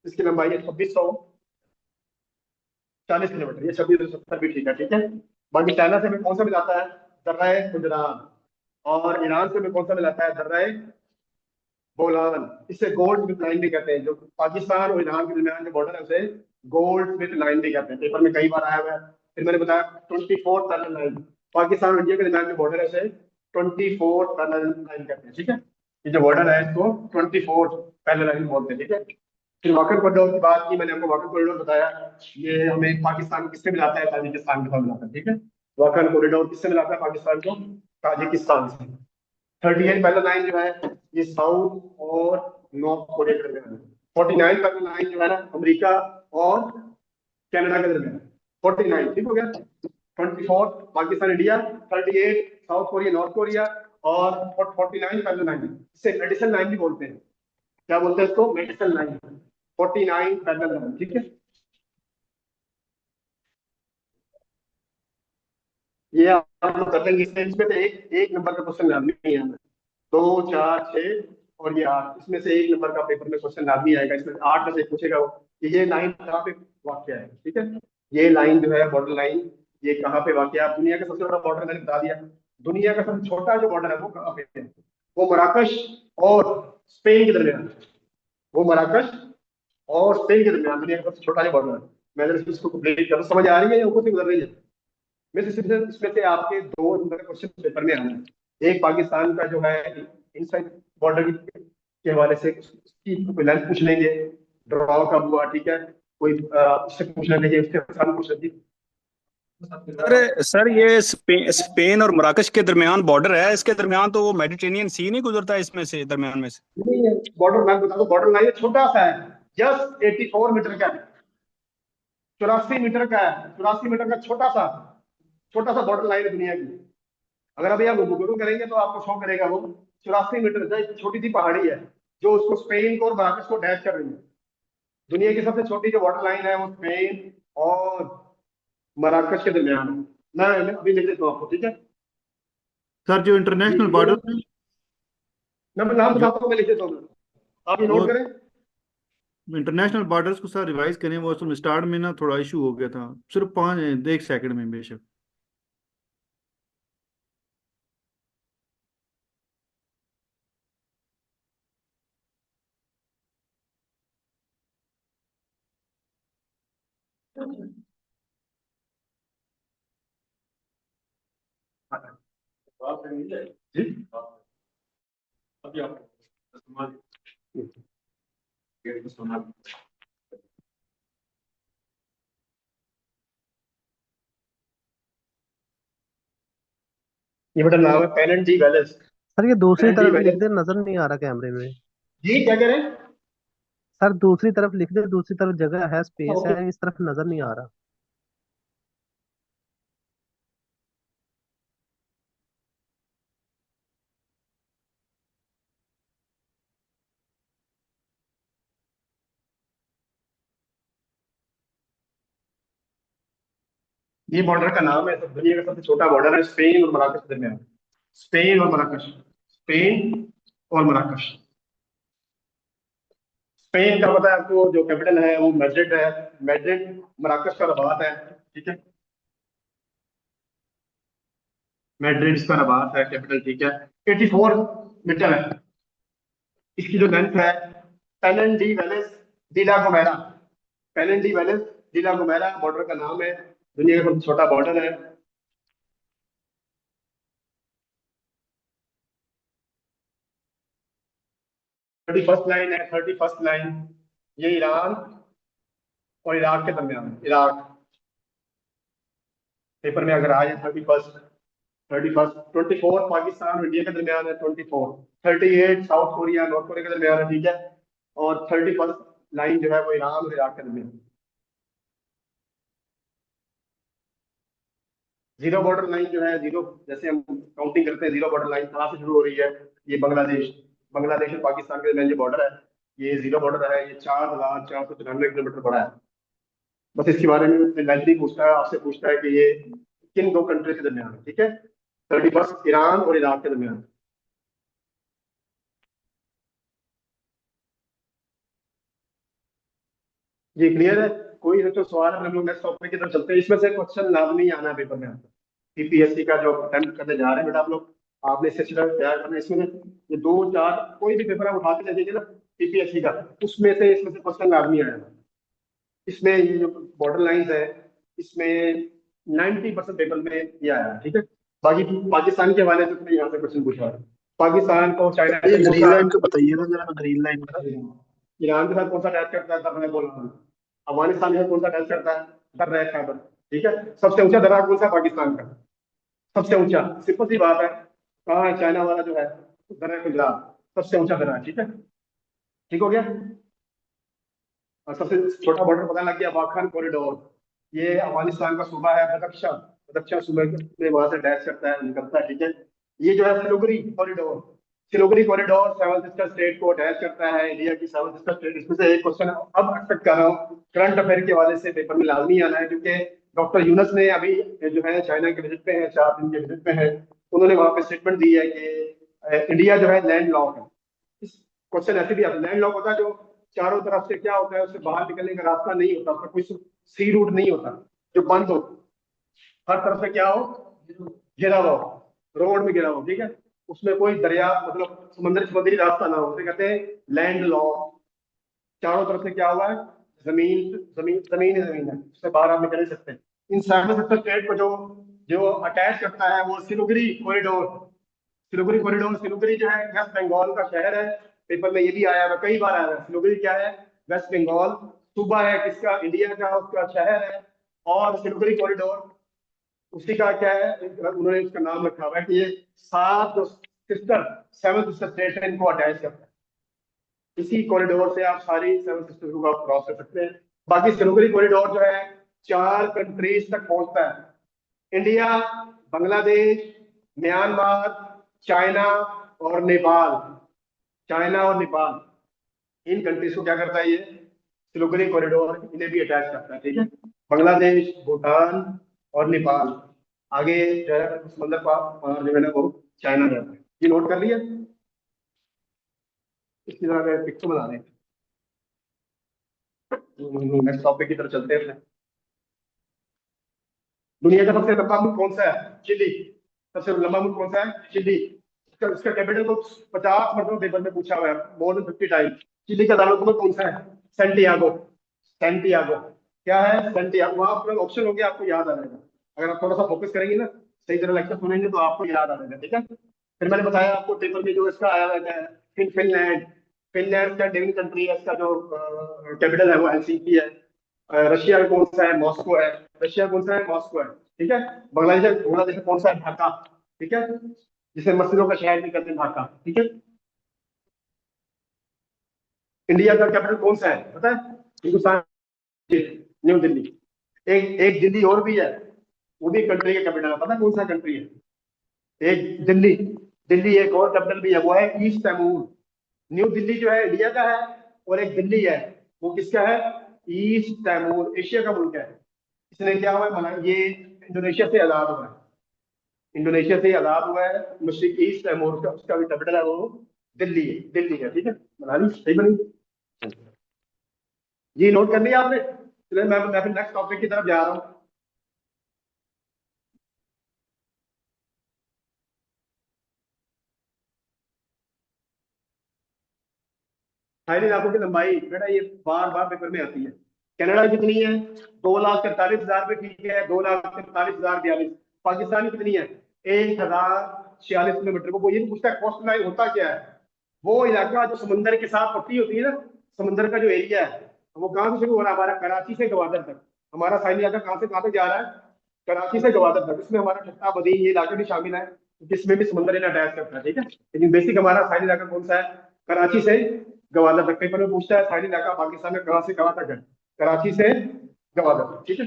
इसकी लंबाई है 2640 किलोमीटर। ये 2670 भी ठीक है। ठीक है, बाकी चाइना से हमें कौन सा मिलाता है? दर्रा गुजरात। और ईरान से हमें कौन सा मिलाता है? दर्रा गोलान। इसे गोल्ड स्मिथ लाइन भी कहते हैं। जो पाकिस्तान और ईरान के दरमियान जो बॉर्डर है उसे गोल्ड स्मिथ लाइन भी कहते हैं। पेपर में कई बार आया हुआ है। फिर मैंने बताया 24 पैरेलल लाइन, पाकिस्तान और इंडिया के दरमियान जो बॉर्डर है उसे 24 पैरेलल लाइन कहते हैं। ठीक है, ये जो बॉर्डर है इसको 24 पैरेलल लाइन बोलते हैं। ठीक है, फिर वाकर कॉरिडोर की बात की मैंने आपको। वाकर कॉरिडोर बताया ये हमें पाकिस्तान को किससे मिलाता है? ताजिकिस्तान के साथ मिलाता है। ठीक है, वाकर कॉरिडोर किससे मिलाता है पाकिस्तान को? ताजिकिस्तान से। 38 पैरेलल लाइन जो है ये साउथ और नॉर्थ कोरिया के दरमियान है। 49 पैरेलल लाइन जो है ना अमेरिका और कनाडा के दरमियान है। 49 ठीक हो गया। 24 Pakistan India, 38 South Korea North Korea, और 49 पैरेलल लाइन इसे मेडिसन लाइन भी बोलते हैं। क्या बोलते हैं इसको? Medicine line. 49 parallel line. ठीक है, ये आप लोग कर लेंगे। इसमें से एक नंबर का क्वेश्चन लाजमी है हमें। 2, 4, 6 और ये 8, इसमें से एक नंबर का पेपर में क्वेश्चन लाजमी आएगा। इसमें 8 में से पूछेगा वो कि ये लाइन कहाँ पे वाक़या है। ठीक है, ये लाइन जो है बॉर्डर लाइन ये कहाँ पे वाक़या है? दुनिया का सबसे बड़ा बॉर्डर मैंने बता दिया। दुनिया का सबसे छोटा जो बॉर्डर है वो कहाँ पे है? वो मराकश और स्पेन के दरमियान। वो मराकश और स्पेन के दरमियान दुनिया का सबसे छोटा जो बॉर्डर है। मैंने इसको कंप्लीट कर, समझ आ रही है या ऊपर से गुजर रही है? इसमें से आपके 2 नंबर का क्वेश्चन पेपर में आना है। एक पाकिस्तान का जो है इनसाइड बॉर्डर के हवाले से उसकी कोई लेंथ पूछ लेंगे, ड्रॉ कब हुआ। ठीक है, कोई उससे पूछ लेंगे, उसके साथ पूछ लेंगे। सर ये स्पेन और मराकश के दरमियान बॉर्डर है, इसके दरमियान तो वो मेडिटेरेनियन सी नहीं गुजरता है इसमें से, दरमियान में से? नहीं, बॉर्डर मैं बता दूं, बॉर्डर लाइन छोटा सा है। जस्ट 84 मीटर का है, 84 मीटर का है, 84 मीटर का छोटा सा बॉर्डर लाइन है दुनिया की। अगर अभी आप गूगल करेंगे तो आपको शो करेगा वो 84 मीटर का एक छोटी सी पहाड़ी है जो उसको स्पेन को और मराकश को अटैच कर रही है। दुनिया की सबसे छोटी जो बॉर्डर लाइन है वो स्पेन और मराकश के दरमियान है। मैं अभी लिख देता हूँ आपको, ठीक है। सर जो इंटरनेशनल बॉर्डर मैं नाम बताता हूँ, मैं लिख देता हूँ, आप ये नोट करें। इंटरनेशनल बॉर्डर्स को सर रिवाइज करें, वो असल में स्टार्ट में ना थोड़ा इशू हो गया था, सिर्फ 1 सेकंड में बेशक। जी अभी आप ये बेटा नाम है पेनन डी वेलेस। सर ये दूसरी पेनन डी तरफ लिख वेलेस। दे, नजर नहीं आ रहा कैमरे में। जी क्या कह रहे हैं? सर दूसरी तरफ लिख दे, दूसरी तरफ जगह है, स्पेस ओके। है, इस तरफ नजर नहीं आ रहा। ये बॉर्डर का नाम है, दुनिया का सबसे छोटा बॉर्डर है स्पेन और मराकश के दरमियान। स्पेन और मराकश, स्पेन और मराकश। स्पेन का पता है आपको, जो कैपिटल है वो मैड्रिड है। मैड्रिड मराकश का रबात है, ठीक है। मैड्रिड इसका रबात है कैपिटल, ठीक है। 84 मीटर है इसकी जो लेंथ है। पेनन डी वेलेस डी ला गोमेरा, पेनन डी वेलेस डी ला गोमेरा बॉर्डर का नाम है, दुनिया का सबसे छोटा बॉर्डर है। 31st लाइन है, 31st लाइन, ये ईरान और इराक के दरमियान है। इराक पेपर में अगर आए 31st 24 पाकिस्तान और इंडिया के दरमियान है, 24 38 साउथ कोरिया नॉर्थ कोरिया के दरमियान है, ठीक है। और 31st लाइन जो है वो ईरान और इराक के दरमियान। जीरो बॉर्डर लाइन जो है, जीरो जैसे हम काउंटिंग करते हैं, जीरो बॉर्डर लाइन कहाँ से शुरू हो रही है? ये बांग्लादेश, बांग्लादेश और पाकिस्तान के दरमियान जो बॉर्डर है, ये जीरो बॉर्डर है। ये 4,494 किलोमीटर बड़ा है। बस इसके बारे में लाइब्रेरी पूछता है, आपसे पूछता है कि ये किन दो कंट्री के दरमियान है, ठीक है। 31st ईरान और इराक के दरमियान। ये क्लियर है? कोई है तो सवाल है, हम लोग नेक्स्ट टॉपिक की तरफ चलते हैं। इसमें से क्वेश्चन लाजमी आना है पेपर में आपका, पीपीएससी का जो अटेम्प्ट करने जा रहे हैं बेटा आप लोग, आपने इससे तैयार करना है। इसमें ये 2 4 कोई भी पेपर आप उठा के ले ना पीपीएससी का, उसमें से इसमें से क्वेश्चन लाजमी आएगा। इसमें ये जो बॉर्डर लाइंस है, इसमें 90% पेपर में ये आया है, ठीक है। बाकी पाकिस्तान के हवाले से तो यहाँ से क्वेश्चन पूछा है। पाकिस्तान को चाइना ये से ग्रीन लाइन को बताइएगा जरा, ग्रीन लाइन का। ईरान के साथ कौन सा अटैच करता है, दर्रा गोलान। अफगानिस्तान के साथ कौन सा अटैच करता है, दर्रा खैबर, ठीक है। सबसे ऊंचा दर्रा कौन सा है? पाकिस्तान का सबसे ऊंचा, सिंपल सी बात है। कहाँ है? चाइना वाला जो है दर्रा पंजाब, सबसे ऊंचा दर्रा है, ठीक है। ठीक हो गया। और सबसे छोटा बॉर्डर पता लग गया, वाखन कॉरिडोर। ये अफगानिस्तान का सूबा है बदख्शां, बदख्शां सूबे में वहां से अटैच करता है, निकलता है, ठीक है। ये जो है सिलोगुरी कॉरिडोर, सिलोगुरी कॉरिडोर 7 सिस्टर स्टेट को अटैच करता है, इंडिया की 7 सिस्टर स्टेट। इसमें से एक क्वेश्चन अब एक्सपेक्ट कर रहा हूँ, करंट अफेयर के हवाले से पेपर में लाजमी आना है, क्योंकि डॉक्टर यूनस ने अभी जो है चाइना के विजिट पे है, 4 दिन के विजिट पे है। उन्होंने वहां पे स्टेटमेंट दी है कि इंडिया जो है लैंड लॉक है। इस क्वेश्चन ऐसे भी आता है, लैंड लॉक होता है जो चारों तरफ से क्या होता है, उससे बाहर निकलने का रास्ता नहीं होता, उसका कोई सी रूट नहीं होता, जो बंद हो, हर तरफ से क्या हो, घिरा हुआ हो, रोड में घिरा हो, ठीक है। उसमें कोई दरिया मतलब समुद्री रास्ता ना हो, उसे कहते हैं लैंड लॉक। चारों तरफ से क्या हुआ है, जमीन जमीन जमीन ही जमीन है, उससे बाहर आप निकल नहीं सकते। इन 7 स्टेट को जो जो अटैच करता है वो सिलीगुड़ी कॉरिडोर। सिलीगुड़ी कॉरिडोर, सिलीगुड़ी जो है वेस्ट बंगाल का शहर है, पेपर में ये भी आया है, कई बार आया है। सिलीगुड़ी क्या है? वेस्ट बंगाल सूबा है, किसका? इंडिया का, उसका शहर है। और सिलीगुड़ी कॉरिडोर उसी का क्या है, उन्होंने उसका नाम रखा हुआ है कि ये 7 जो सिस्टर 7 सिस्टर स्टेट है, इनको अटैच करता है। इसी कॉरिडोर से आप सारी 7 सिस्टर्स को आप क्रॉस कर सकते हैं। बाकी सिलिगुड़ी कॉरिडोर जो है 4 कंट्रीज तक पहुंचता है, इंडिया, बांग्लादेश, म्यांमार, चाइना और नेपाल। चाइना और नेपाल, इन कंट्रीज को क्या करता है ये सिलिगुड़ी कॉरिडोर, इन्हें भी अटैच करता है, ठीक है। बांग्लादेश, भूटान और नेपाल, आगे जो है समंदर पार जो है ना वो चाइना जाता है। ये नोट कर लिया, इसकी तरह पिक्चर बना रहे हैं। नेक्स्ट टॉपिक की तरफ चलते हैं। दुनिया का सबसे लंबा मुल्क कौन सा है? चिली। सबसे लंबा मुल्क कौन सा है? चिली। इसका कैपिटल को 50 मरतबा पेपर में पूछा हुआ है, मोर देन 50 टाइम। चिली का दारुल कौन सा है? सेंटियागो। सेंटियागो क्या है? सेंटियागो। वहां पर ऑप्शन होंगे, आपको याद आ जाएगा। अगर आप थोड़ा सा फोकस करेंगे ना, सही तरह लेक्चर सुनेंगे तो आपको याद आ जाएगा, ठीक है। फिर मैंने बताया आपको पेपर में जो इसका आया रहता है, फिनलैंड। फिनलैंड का डेविन कंट्री है, इसका जो कैपिटल है वो हेलसिंकी है। रशिया का कौन सा है? मॉस्को है। रशिया कौन सा है? मॉस्को है, ठीक है। बांग्लादेश का कौन सा है? ढाका, ठीक है, जिसे मस्जिदों का शहर भी कहते हैं, ढाका, ठीक है। इंडिया का कैपिटल कौन सा है पता है? हिंदुस्तान, न्यू दिल्ली। एक एक दिल्ली और भी है, वो भी कंट्री का कैपिटल है, पता है कौन सा कंट्री है? एक दिल्ली, दिल्ली एक और कैपिटल भी है, वो है ईस्ट तैमूर। न्यू दिल्ली जो है इंडिया का है, और एक दिल्ली है, वो किसका है? ईस्ट तैमूर, एशिया का मुल्क है। इसने क्या हुआ है ये इंडोनेशिया से आजाद हुआ है। इंडोनेशिया से आजाद हुआ है, मशरिक ईस्ट तैमूर का, उसका भी कैपिटल है वो दिल्ली है। दिल्ली है, ठीक है। बना ली? सही बनी जी? नोट कर लिया आपने? चलिए मैं फिर नेक्स्ट टॉपिक की तरफ जा रहा हूँ। थाईलैंड इलाकों की लंबाई बेटा ये बार बार पेपर में आती है। कनाडा कितनी है? 2,43,000 पे, ठीक है, 2,43,042। पाकिस्तान की कितनी है? 1,046 किलोमीटर। वो ये पूछता है कोस्ट लाइन होता क्या है? वो इलाका जो समुंदर के साथ पट्टी होती है ना, समुंदर का जो एरिया है, वो कहाँ से शुरू हो रहा है? हमारा कराची से गवादर तक। हमारा साइल इलाका कहाँ से कहाँ तक जा रहा है? कराची से गवादर तक। इसमें हमारा ठट्टा बदी ये इलाके भी शामिल है, जिसमें भी समुंदर इन अटैच करता है, ठीक है। लेकिन बेसिक हमारा साइल इलाका कौन सा है? कराची से गवादर तक। पेपर में पूछता है साइल इलाका पाकिस्तान में कहाँ से कहाँ तक है? कराची से गवादर तक, ठीक है।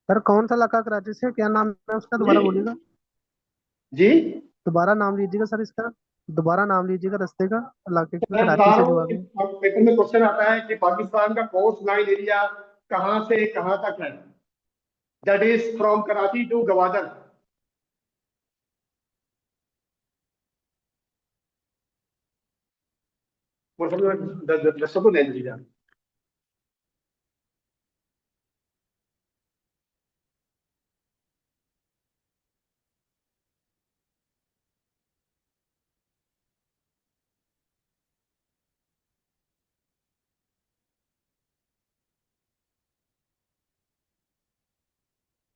सर कौन सा इलाका कराची से? क्या नाम है उसका, दोबारा बोलिएगा। जी दोबारा नाम लीजिएगा सर इसका, दोबारा नाम लीजिएगा रास्ते का, इलाके का, मैं बता कराची रहा से हूँ कि गवादर। पेपर में क्वेश्चन आता है कि पाकिस्तान का कोस्ट लाइन एरिया कहाँ से कहाँ तक है? That is from Karachi to Gwadar. वो समझ में दस तो ले लीजिए।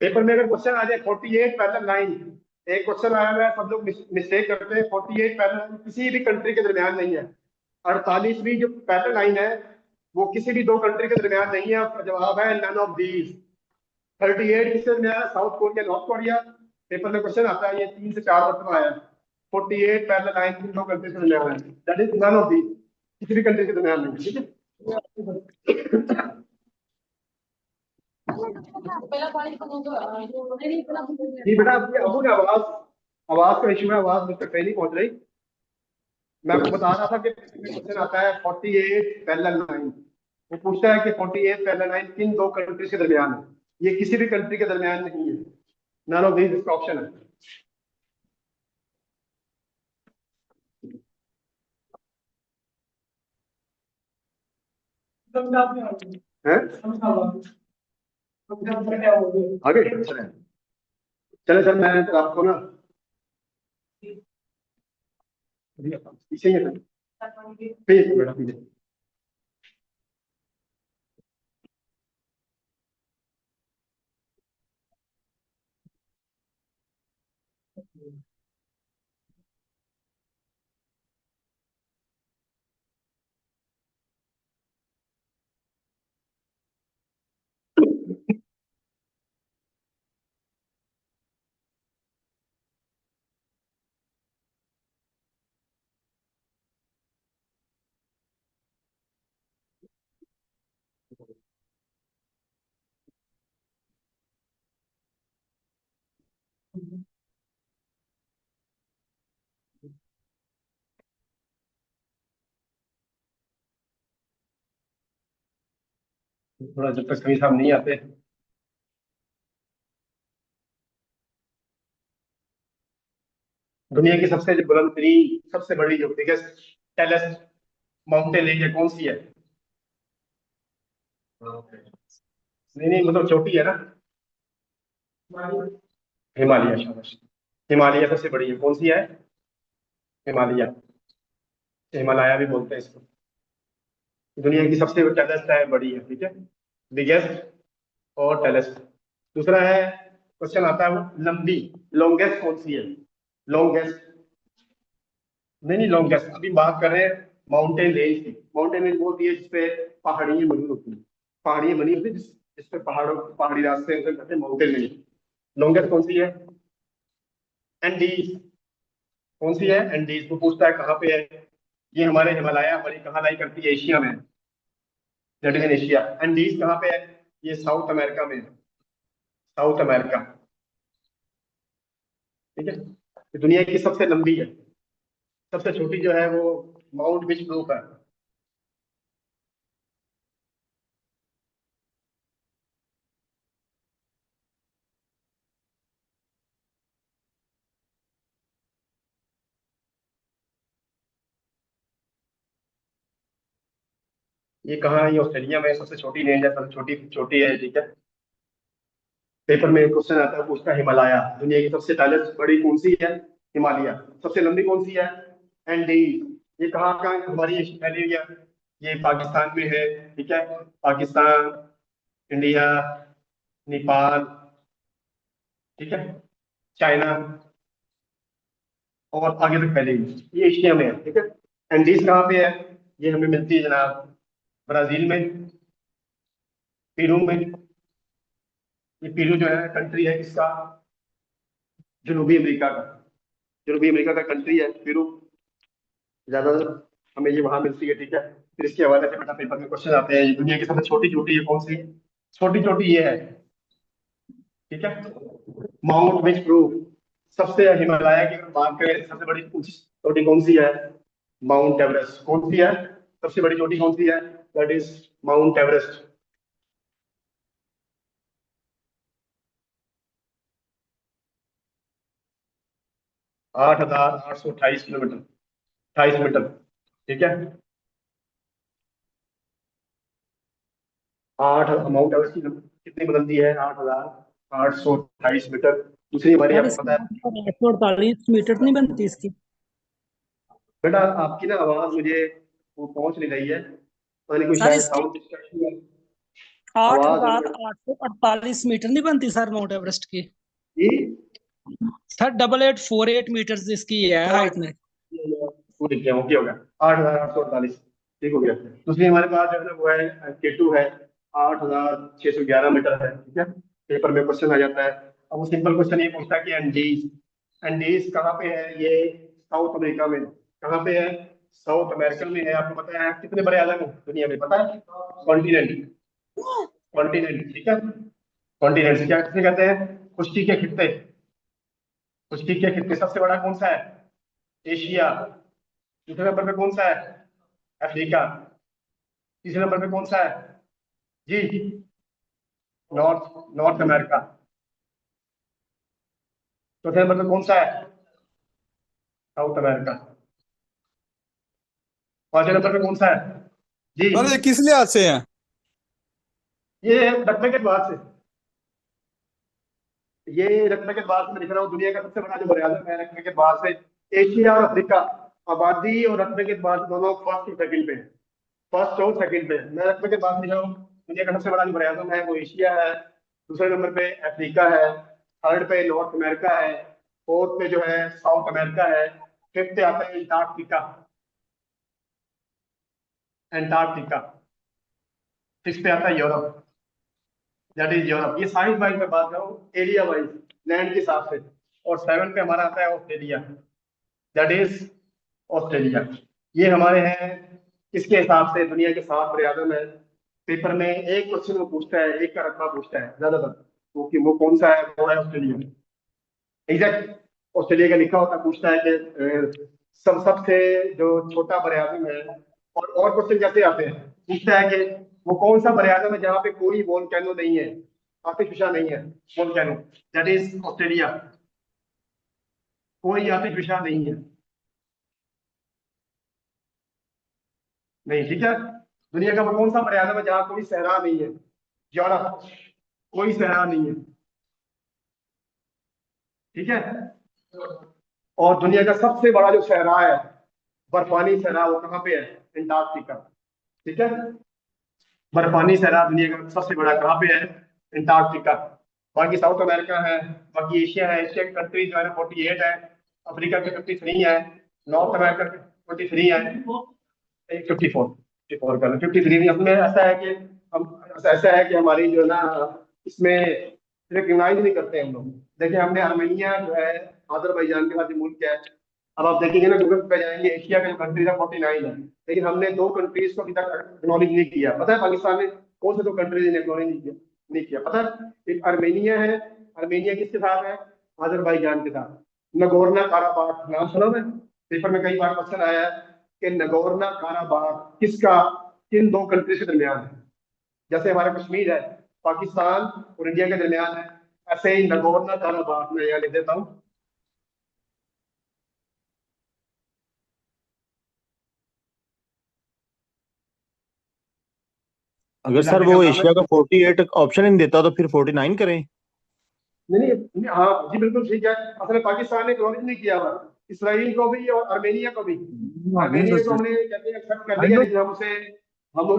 पेपर में अगर क्वेश्चन आ जाए 48 पैरेलल लाइन, एक क्वेश्चन आया हुआ है, सब लोग मिस्टेक करते हैं। 48 पैरेलल लाइन किसी भी कंट्री के दरमियान नहीं है। 48वीं जो पैरेलल लाइन है वो किसी भी दो कंट्री के दरमियान नहीं है। आपका जवाब है नन ऑफ दीज। 38 किसके दरमियान है? South Korea, North Korea. Paper में क्वेश्चन आता है, ये 3 से 4 मरतबा आया है। 48 पैरेलल लाइन किन दो कंट्री के दरमियान है? That is none of these, किसी भी कंट्री के दरमियान नहीं है, ठीक है। जी बेटा, आपकी अबू ने आवाज, आवाज का इशू है, आवाज मुझ तक नहीं पहुंच रही। मैं आपको बता रहा था कि क्वेश्चन आता है 48 पैरेलल लाइन, वो पूछता है कि 48 पैरेलल लाइन किन दो कंट्रीज के दरमियान है? ये किसी भी कंट्री के दरमियान नहीं है। नन ऑफ दीज इसका ऑप्शन है। आगे चले सर, मैं आपको ना पीछे ही है सर, प्लीज बेटा प्लीज। थोड़ा जब तक सभी साहब नहीं आते। दुनिया की सबसे जो बुलंद तरीन, सबसे बड़ी, जो बिगेस्ट टेलेस्ट माउंटेन रेंज है, कौन सी है? नहीं नहीं, मतलब चोटी है ना। हिमालय, शाबाश। हिमालय सबसे बड़ी है, कौन सी है? हिमालय। हिमालय भी बोलते हैं इसको। दुनिया की सबसे टेलेस्ट है, बड़ी है, ठीक है। बिगेस्ट और टेलेस्ट। दूसरा है, क्वेश्चन आता है वो लंबी, लॉन्गेस्ट कौन सी है? लॉन्गेस्ट, नहीं नहीं, लॉन्गेस्ट अभी बात कर रहे हैं माउंटेन रेंज की। माउंटेन रेंज वो होती है जिसपे पहाड़ियां बनी होती है, पहाड़ियां बनी होती है जिसपे पहाड़ों, पहाड़ी रास्ते हैं, उसे कहते हैं माउंटेन रेंज। लॉन्गेस्ट कौन सी है? एंडीज। कौन सी है? एंडीज। वो पूछता है कहाँ पे है। ये हमारे हिमालय, हमारी कहाँ लाई करती है? एशिया में, that is in Asia. Andes कहाँ पे है? ये साउथ अमेरिका में है, साउथ अमेरिका, ठीक है। ये दुनिया की सबसे लंबी है। सबसे छोटी जो है वो माउंट विचग्रोव है। ये कहाँ है? ये ऑस्ट्रेलिया में सबसे छोटी रेंज है, सबसे छोटी छोटी है, ठीक है। पेपर में क्वेश्चन आता है, पूछता है हिमालय, दुनिया की सबसे टालेस्ट बड़ी कौन सी है? हिमालय। सबसे लंबी कौन सी है? एंडीज। ये कहाँ का? हमारी फैली हुई है, ये पाकिस्तान में है, ठीक है। पाकिस्तान, इंडिया, नेपाल, ठीक है, चाइना, और आगे तक फैली हुई है। ये एशिया में है, ठीक है। एंडीज कहाँ पे है? ये हमें मिलती है जनाब ब्राजील में, पेरू में। ये पेरू जो है कंट्री है किसका? जनूबी अमेरिका का। जनूबी अमेरिका का कंट्री है पेरू। ज्यादा हमें ये वहां मिलती है, ठीक है। फिर इसके हवाले से बेटा पेपर में क्वेश्चन आते हैं। दुनिया की सबसे छोटी चोटी है कौन सी? छोटी चोटी ये है, ठीक है, माउंट विचग्रो। सबसे हिमालय की अगर बात करें, सबसे बड़ी ऊंची चोटी कौन सी है? Mount Everest. कौन सी है? सबसे बड़ी चोटी कौन सी है? That is Mount Everest. 8,828 kilometre, 28 metre, ठीक है। आठ, माउंट एवरेस्ट की कितनी बुलंदी है? 8,828 मीटर। दूसरी हमारी, सर आपको इसकी पता है 148 मीटर नहीं बनती इसकी? बेटा, आपकी ना आवाज मुझे वो पहुंच नहीं रही है, मैंने कोई सर शायद इसकी साउंड डिस्ट्रैक्शन है। आठ आवाज हजार आठ सौ अड़तालीस मीटर नहीं बनती सर माउंट एवरेस्ट की? जी, सर 8848 मीटर इसकी है हाइट में। वो लिख गया, ओके हो गया। 8,848, ठीक हो गया। दूसरी हमारे पास जो है ना वो है K2 है, 8,611 मीटर है, ठीक है। पेपर में क्वेश्चन आ जाता है। अब वो सिंपल क्वेश्चन ये पूछता है कि एंडीज, एंडीज कहाँ पे है? ये साउथ अमेरिका में। कहाँ पे है? साउथ अमेरिका में है। आपको पता है कितने बड़े आलम है दुनिया में? पता है? कॉन्टिनेंट, कॉन्टिनेंट, ठीक है। कॉन्टिनेंट क्या किसे कहते हैं? खुश्की के खित्ते। खुश्की के खित्ते सबसे बड़ा कौन सा है? एशिया। दूसरे नंबर पे कौन सा है? अफ्रीका। तीसरे नंबर पे कौन सा है? जी, नॉर्थ, नॉर्थ अमेरिका। चौथे नंबर पे कौन सा है? South America. पांचवें नंबर पे कौन सा है? जी, सर ये किस लिहाज से है? ये रकबे के बाद से, ये रकबे के बाद से मैं लिख रहा हूँ। दुनिया का सबसे बड़ा जो बड़ा आजम है रकबे के बाद से, एशिया और अफ्रीका, आबादी और रकबे के बाद दोनों फर्स्ट और सेकंड पे, फर्स्ट और सेकंड पे। मैं रकबे के बाद लिख रहा हूँ। दुनिया का सबसे बड़ा जो बड़ा आजम है वो एशिया है, दूसरे नंबर पे अफ्रीका है, थर्ड पे नॉर्थ अमेरिका है, फोर्थ पे जो है साउथ अमेरिका है, फिफ्थ पे आता है अंटार्कटिका, अंटार्कटिका। सिक्स पे आता है यूरोप, दैट इज यूरोप। ये साइज वाइज में बात करूँ, एरिया वाइज, लैंड के हिसाब से। और सेवन पे हमारा आता है ऑस्ट्रेलिया, दैट इज ऑस्ट्रेलिया। ये हमारे हैं किसके हिसाब से? दुनिया के 7 बड़े आजम है। पेपर में एक क्वेश्चन वो पूछता है, एक का रकबा पूछता है ज्यादातर, वो कि वो कौन सा है? वो है ऑस्ट्रेलिया। एग्जैक्ट ऑस्ट्रेलिया का लिखा होता पूछता है कि सबसे जो छोटा बरआज़म है, और क्वेश्चन कैसे आते हैं, पूछता है कि वो कौन सा बरआज़म है जहाँ पे कोई वोल्केनो नहीं है, आतिशफिशा नहीं है, वोल्केनो, दैट इज ऑस्ट्रेलिया, कोई आतिशफिशा नहीं है, नहीं, ठीक है। दुनिया का वो कौन सा बरआज़म है जहाँ कोई सहरा नहीं है, यूरोप, कोई सहरा नहीं है, ठीक है। और दुनिया का सबसे बड़ा जो सहरा है, बर्फानी सहरा, वो कहाँ पे है, अंटार्कटिका, ठीक है। बर्फानी सहरा दुनिया का सबसे बड़ा कहाँ पे है, अंटार्कटिका। बाकी साउथ अमेरिका है, बाकी एशिया है, एशिया की कंट्रीज जो है 48 है, अफ्रीका के 53 है, नॉर्थ अमेरिका के 23 है, 54 कर 53 में ऐसा है कि ऐसा है कि हमारी जो है ना, इसमें रिकग्नाइज नहीं करते हैं हम लोग। देखिए हमने आर्मेनिया जो है अजरबैजान के साथ मुल्क है, अब आप देखेंगे ना गूगल पे जाएंगे, एशिया के जो कंट्रीज है 49 है, लेकिन हमने 2 कंट्रीज को अभी तक एक्नॉलेज नहीं किया। पता है पाकिस्तान ने कौन से 2 कंट्रीज ने एक्नॉलेज नहीं किया पता है? एक आर्मेनिया है, आर्मेनिया किसके साथ है, अजरबैजान के साथ। नगोर्नो काराबाख नाम सुना है, पेपर में कई बार क्वेश्चन आया है कि नगोर्नो काराबाख किसका, किन 2 कंट्री के दरमियान है। जैसे हमारा कश्मीर है पाकिस्तान और इंडिया के दरमियान है, ऐसे ही नगोर्नो काराबाख मैं यहाँ लिख देता हूँ। अगर सर वो एशिया का 48 ऑप्शन नहीं देता तो फिर 49 करें। नहीं, हाँ जी बिल्कुल ठीक है। असल में पाकिस्तान ने एक्नॉलेज नहीं किया हुआ, इसराइल को भी और आर्मेनिया को भी। आर्मेनिया को हमने कहते हैं एक्सेप्ट कर लिया, लेकिन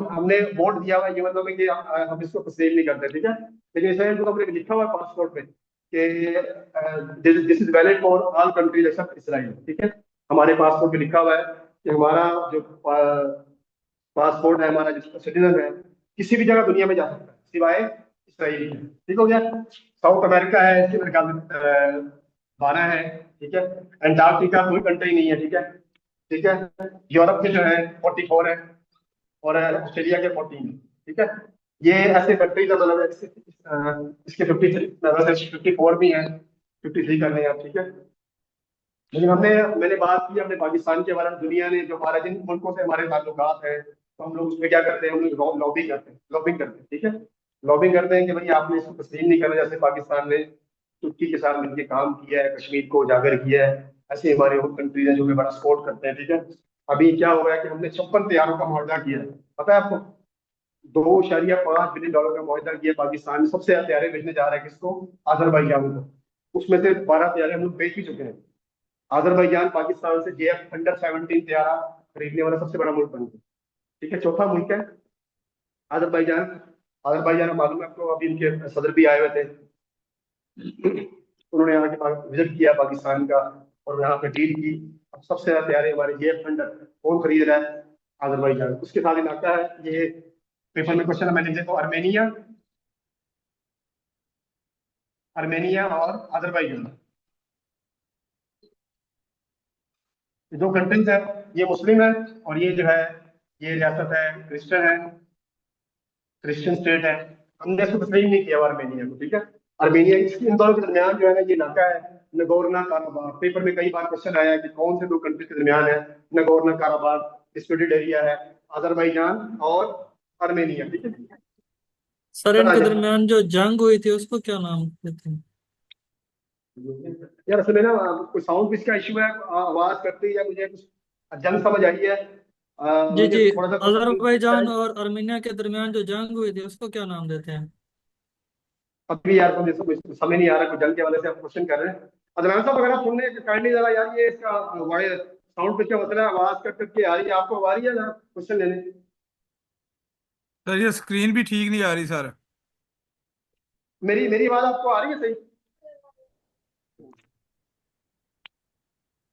हमने वोट दिया हुआ ये मतलब है कि हम इसको तस्लीम नहीं करते, ठीक है। लेकिन इसराइल को हमने लिखा हुआ पासपोर्ट में कि this is valid for all countries except Israel, ठीक है। हमारे पासपोर्ट में लिखा हुआ है कि हमारा जो पासपोर्ट है, हमारा जो सिटीजन है, किसी भी जगह दुनिया में जा सकता है सिवाय इसराइल के, ठीक हो गया। साउथ अमेरिका है, इसके मेरे ख्याल में 12 है, ठीक है। अंटार्कटिका कोई कंट्री नहीं है, ठीक है, ठीक है। यूरोप के जो है 44 है, और ऑस्ट्रेलिया के 14 है, ठीक है। ये ऐसे कंट्रीज का मतलब इसके 54 भी है, 53 कर रहे हैं आप, ठीक है। लेकिन मैंने बात की अपने पाकिस्तान के बारे में, दुनिया ने जो हमारा जिन मुल्कों से हमारे ताल्लुकात है, तो हम लोग उसमें क्या करते हैं, हम लोग लॉबिंग करते हैं, ठीक है। लॉबिंग करते हैं कि भाई आपने इसको तस्लीम नहीं करना। जैसे पाकिस्तान ने तुर्की के साथ मिलकर काम किया है, कश्मीर को उजागर किया है, ऐसे हमारे वो कंट्रीज हैं जो भी बड़ा सपोर्ट करते हैं, ठीक है। अभी क्या हो गया कि हमने 56 तैयारों का मुआहदा किया है, पता है आपको, $2.5 बिलियन का मुआहदा किया पाकिस्तान। सबसे ज्यादा तैयारे भेजने जा रहे हैं किसको, अजरबैजान को। उसमें से 12 तैयारे हम लोग भेज भी चुके हैं। अजरबैजान पाकिस्तान से JF अंडर 17 तैयारा खरीदने वाला सबसे बड़ा मुल्क बन गया, ठीक है। चौथा मुल्क है अजरबैजान। अजरबैजान मालूम है आपको, अभी इनके सदर भी आए हुए थे, उन्होंने यहाँ के विजिट किया पाकिस्तान का और यहाँ पे डील की। अब सबसे ज्यादा तैयारे हमारे JF अंडर कौन खरीद रहा है, अजरबैजान। उसके साथ इलाका है ये, पेपर में क्वेश्चन मैं लिख देता हूँ, आर्मेनिया और अजरबैजान, 2 कंट्रीज है। ये मुस्लिम है और ये जो है ये रियासत है क्रिश्चियन है, क्रिश्चियन स्टेट है। हमने इसको तस्लीम नहीं किया आर्मेनिया को, ठीक है। आर्मेनिया इन दोनों के दरमियान जो है ना ये इलाका है नगोर्नो काराबाख। पेपर में कई बार क्वेश्चन आया कि कौन से 2 कंट्री के दरमियान है नगोर्नो काराबाख, डिस्प्यूटेड एरिया है, अजरबैजान और आर्मेनिया, ठीक है। सर इनके दरमियान जो जंग हुई थी उसको क्या नाम देते हैं? यार असल में ना कोई साउंड पिच का इशू है, आवाज करती है, मुझे कुछ जंग समझ आई है। जी मुझे जी, थोड़ा सा अजरबैजान और आर्मेनिया के दरमियान जो जंग हुई थी उसको क्या नाम देते हैं? अभी यार मुझे समझ नहीं आ रहा, कुछ जंग के वाले से आप क्वेश्चन कर रहे हैं। अदनान साहब अगर आप सुन रहे हैं काइंडली जरा यार, ये इसका वायर साउंड पिच का मतलब है, आवाज कट करके आ रही है, आपको आ रही है जरा क्वेश्चन लेने। सर ये स्क्रीन भी ठीक नहीं आ रही सर। मेरी आवाज आपको आ रही है सही?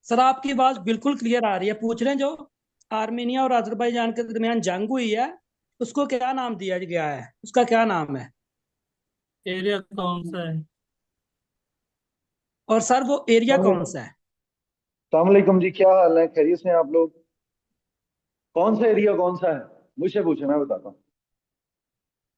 सर आपकी आवाज बिल्कुल क्लियर आ रही है। पूछ रहे हैं जो आर्मेनिया और अजरबैजान के दरमियान जंग हुई है उसको क्या नाम दिया गया है, उसका क्या नाम है? एरिया कौन सा है? और सर वो एरिया कौन सा है? अस्सलामुअलैकुम जी, क्या हाल है, खैरियत से हैं आप लोग? कौन सा एरिया कौन सा है मुझसे पूछे, मैं बताता हूँ।